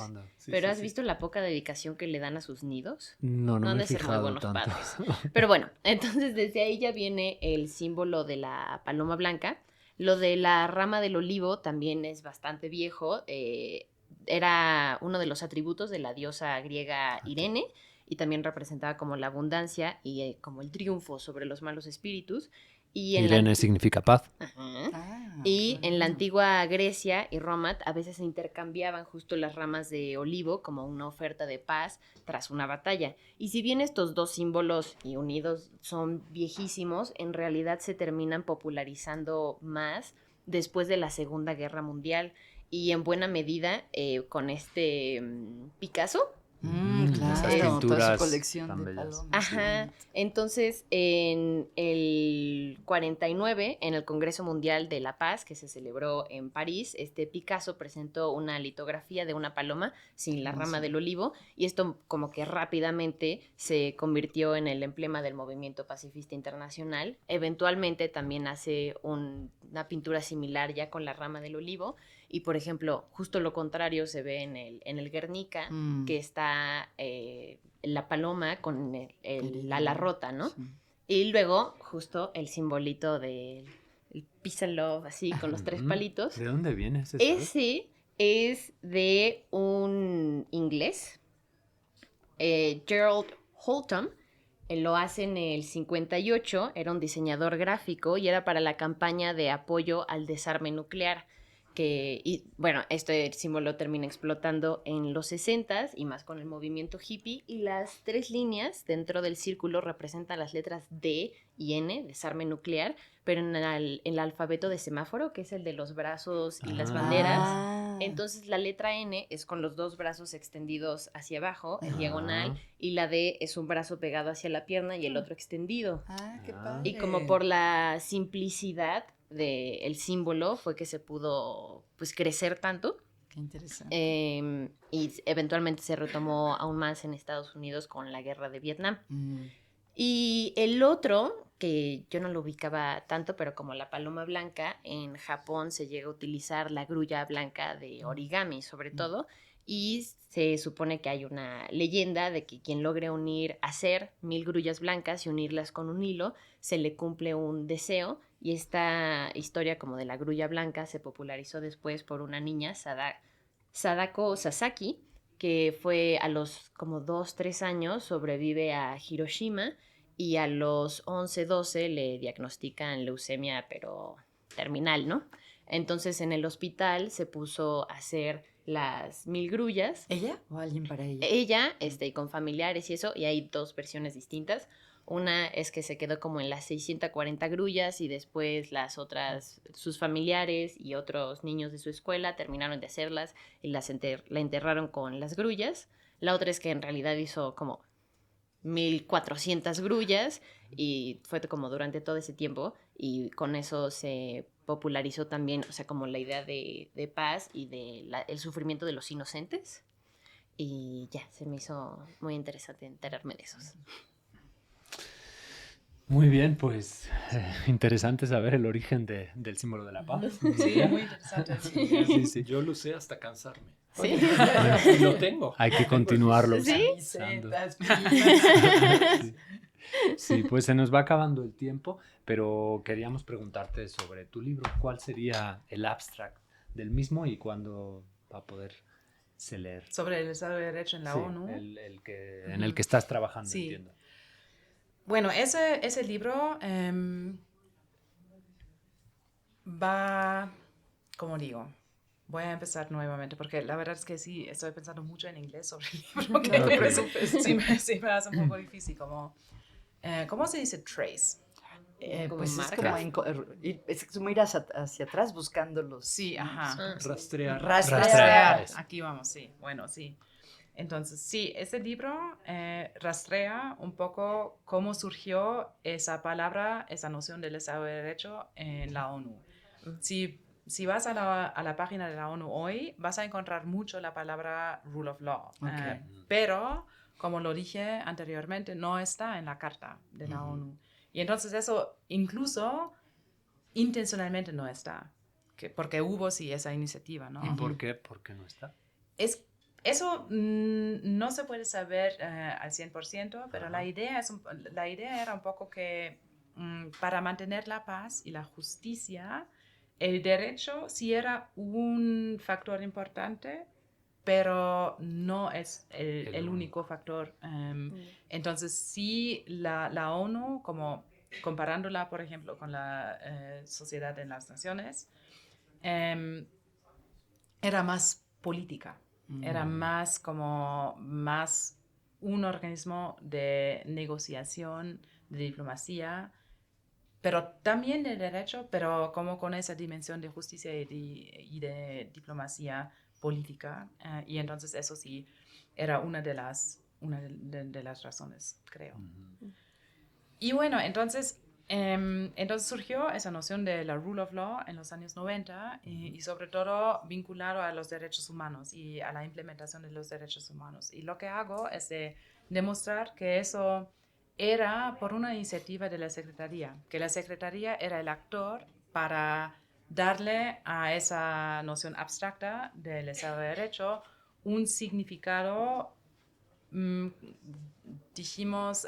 Pero ¿has visto la poca dedicación que le dan a sus nidos?
No
han
me he
de ser muy
fijado
buenos
tanto.
padres. Pero bueno, entonces desde ahí ya viene el símbolo de la paloma blanca. Lo de la rama del olivo también es bastante viejo. Era uno de los atributos de la diosa griega Irene y también representaba como la abundancia y como el triunfo sobre los malos espíritus. Y
Irene significa paz.
Y en la antigua Grecia y Roma a veces se intercambiaban justo las ramas de olivo como una oferta de paz tras una batalla. Y si bien estos dos símbolos y unidos son viejísimos, en realidad se terminan popularizando más después de la Segunda Guerra Mundial. Y en buena medida con Picasso.
Claro, toda su colección de palomas.
Ajá, entonces en el 49, en el Congreso Mundial de la Paz, que se celebró en París, Picasso presentó una litografía de una paloma sin la rama del olivo, y esto como que rápidamente se convirtió en el emblema del movimiento pacifista internacional. Eventualmente también hace una pintura similar ya con la rama del olivo, y por ejemplo, justo lo contrario se ve en el Guernica, que está la paloma con el ala rota, ¿no? Sí. Y luego justo el simbolito del Peace and Love, así con los tres palitos.
¿De dónde viene ese?
Ese es de un inglés, Gerald Holtom. Lo hace en el 58, era un diseñador gráfico y era para la campaña de apoyo al desarme nuclear. Este símbolo termina explotando en los 60s y más con el movimiento hippie, y las tres líneas dentro del círculo representan las letras D y N, desarme nuclear, pero en el alfabeto de semáforo, que es el de los brazos y las banderas. Entonces la letra N es con los dos brazos extendidos hacia abajo, en diagonal, y la D es un brazo pegado hacia la pierna y el otro extendido.
Qué padre.
Y como por la simplicidad del símbolo fue que se pudo crecer tanto.
Qué interesante.
Y eventualmente se retomó aún más en Estados Unidos con la guerra de Vietnam. Y el otro, que yo no lo ubicaba tanto, pero como la paloma blanca, en Japón se llega a utilizar la grulla blanca de origami, sobre todo, y se supone que hay una leyenda de que quien logre hacer 1000 grullas blancas y unirlas con un hilo, se le cumple un deseo. Y esta historia como de la grulla blanca se popularizó después por una niña, Sadako Sasaki, que fue a los como 2-3 años, sobrevive a Hiroshima y a los 11-12 le diagnostican leucemia, pero terminal, ¿no? Entonces en el hospital se puso a hacer las 1000 grullas.
¿Ella o alguien para ella?
Ella, y con familiares y eso, y hay 2 versiones distintas. Una es que se quedó como en las 640 grullas y después las otras, sus familiares y otros niños de su escuela terminaron de hacerlas y la enterraron con las grullas. La otra es que en realidad hizo como 1400 grullas y fue como durante todo ese tiempo, y con eso se popularizó también, o sea, como la idea de paz y el sufrimiento de los inocentes. Y ya, se me hizo muy interesante enterarme de esos.
Muy bien, pues interesante saber el origen del símbolo de la paz.
Sí, muy interesante.
Sí. Yo lo usé hasta cansarme.
Sí.
Lo tengo.
Hay que continuarlo
¿Sí?
usando.
Sí.
Sí, pues se nos va acabando el tiempo, pero queríamos preguntarte sobre tu libro. ¿Cuál sería el abstract del mismo y cuándo va a poderse leer?
Sobre el Estado de Derecho en la ONU.
En el que estás trabajando,
Sí.
entiendo.
Bueno, ese libro va, como digo, voy a empezar nuevamente, porque la verdad es que sí, estoy pensando mucho en inglés sobre el libro, que
Okay.
sí me hace un poco difícil, como, ¿cómo se dice trace?
Pues
marca.
es como ir hacia atrás buscando los...
Sí, ajá.
Rastrear.
Rastrear.
Eso.
Aquí vamos, sí, bueno, sí. Entonces, sí, ese libro rastrea un poco cómo surgió esa palabra, esa noción del Estado de Derecho en la ONU. Si vas a la página de la ONU hoy, vas a encontrar mucho la palabra rule of law.
Okay.
Pero, como lo dije anteriormente, no está en la Carta de la ONU. Y entonces eso incluso intencionalmente no está, porque hubo sí esa iniciativa, ¿no?
¿Y por qué? ¿Por qué no está?
Eso no se puede saber al 100%, pero la idea era un poco que para mantener la paz y la justicia, el derecho sí era un factor importante, pero no es el único factor. Entonces sí, la ONU, como comparándola, por ejemplo, con la Sociedad de las Naciones, era más política. Era más un organismo de negociación, de diplomacia, pero también de derecho, pero como con esa dimensión de justicia y de diplomacia política. Y entonces eso sí era una de las razones, creo. Y bueno, entonces surgió esa noción de la rule of law en los años 90 y sobre todo vinculado a los derechos humanos y a la implementación de los derechos humanos. Y lo que hago es demostrar que eso era por una iniciativa de la Secretaría, que la Secretaría era el actor para darle a esa noción abstracta del Estado de Derecho un significado, dijimos,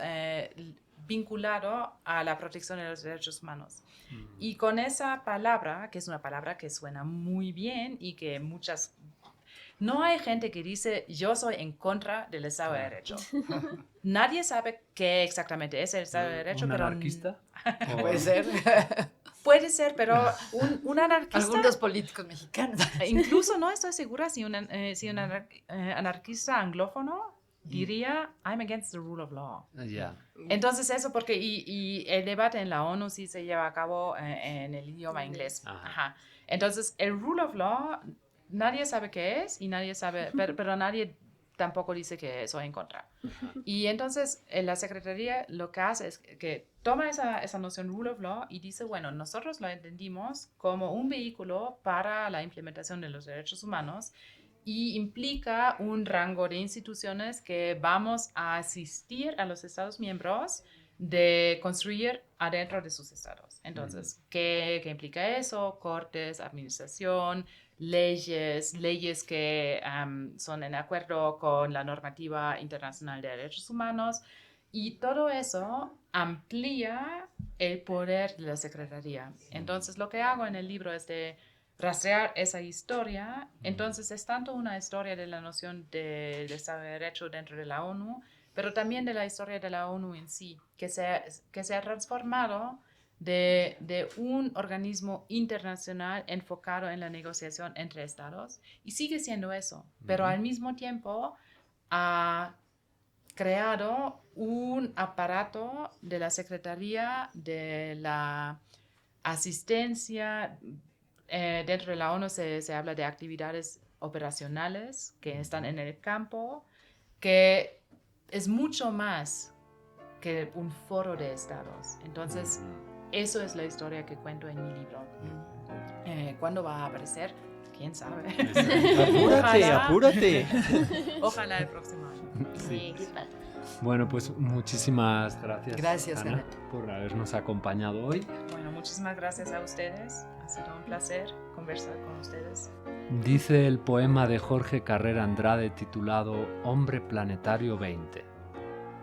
vinculado a la protección de los derechos humanos. Y con esa palabra, que es una palabra que suena muy bien y que no hay gente que dice, yo soy en contra del Estado de Derecho. Nadie sabe qué exactamente es el Estado de Derecho.
¿Un
pero
anarquista?
Puede ser.
Puede ser, pero un anarquista...
Algunos políticos mexicanos.
Incluso no estoy segura si un anarquista anglófono diría, I'm against the rule of law.
Ya.
Entonces eso porque, y el debate en la ONU sí se lleva a cabo en el idioma inglés. Ajá. Entonces el rule of law, nadie sabe qué es y nadie sabe, pero nadie tampoco dice que soy en contra. Y entonces la Secretaría lo que hace es que toma esa noción rule of law y dice, bueno, nosotros lo entendimos como un vehículo para la implementación de los derechos humanos y implica un rango de instituciones que vamos a asistir a los Estados miembros de construir adentro de sus estados. Entonces, ¿qué implica eso? Cortes, administración, leyes que son en acuerdo con la normativa internacional de derechos humanos, y todo eso amplía el poder de la Secretaría. Entonces, lo que hago en el libro es de rastrear esa historia. Entonces, es tanto una historia de la noción del Estado de Derecho dentro de la ONU, pero también de la historia de la ONU en sí, que se ha transformado de un organismo internacional enfocado en la negociación entre estados, y sigue siendo eso, pero al mismo tiempo ha creado un aparato de la Secretaría de la Asistencia. Dentro de la ONU se habla de actividades operacionales que están en el campo, que es mucho más que un foro de estados. Entonces, eso es la historia que cuento en mi libro. ¿Cuándo va a aparecer? ¿Quién sabe?
Apúrate.
Ojalá el próximo año.
Sí, qué padre.
Bueno, pues muchísimas gracias.
Gracias,
Ana, por habernos acompañado hoy.
Bueno, muchísimas gracias a ustedes. Ha sido un placer conversar con ustedes.
Dice el poema de Jorge Carrera Andrade titulado Hombre Planetario 20.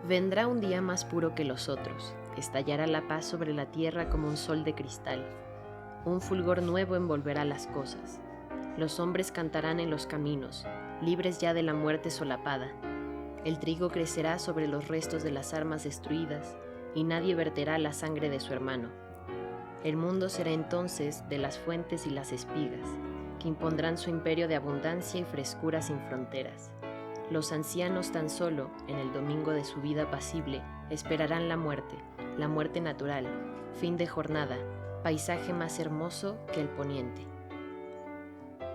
Vendrá un día más puro que los otros. Estallará la paz sobre la tierra como un sol de cristal. Un fulgor nuevo envolverá las cosas. Los hombres cantarán en los caminos, libres ya de la muerte solapada. El trigo crecerá sobre los restos de las armas destruidas, y nadie verterá la sangre de su hermano. El mundo será entonces de las fuentes y las espigas, que impondrán su imperio de abundancia y frescura sin fronteras. Los ancianos tan solo, en el domingo de su vida apacible, esperarán la muerte natural, fin de jornada, paisaje más hermoso que el poniente.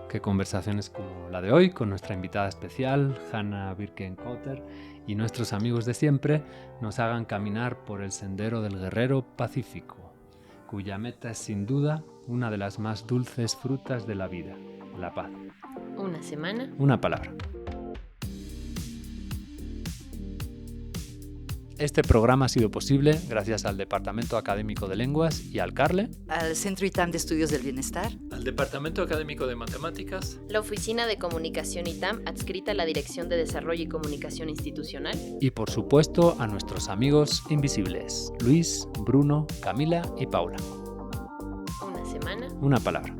Que conversaciones como la de hoy con nuestra invitada especial, Hannah Birkenkotter, y nuestros amigos de siempre nos hagan caminar por el sendero del guerrero pacífico, cuya meta es sin duda una de las más dulces frutas de la vida, la paz.
Una semana.
Una palabra. Este programa ha sido posible gracias al Departamento Académico de Lenguas y al CARLE,
al Centro ITAM de Estudios del Bienestar,
al Departamento Académico de Matemáticas,
la Oficina de Comunicación ITAM adscrita a la Dirección de Desarrollo y Comunicación Institucional,
y por supuesto a nuestros amigos invisibles, Luis, Bruno, Camila y Paula.
Una semana.
Una palabra.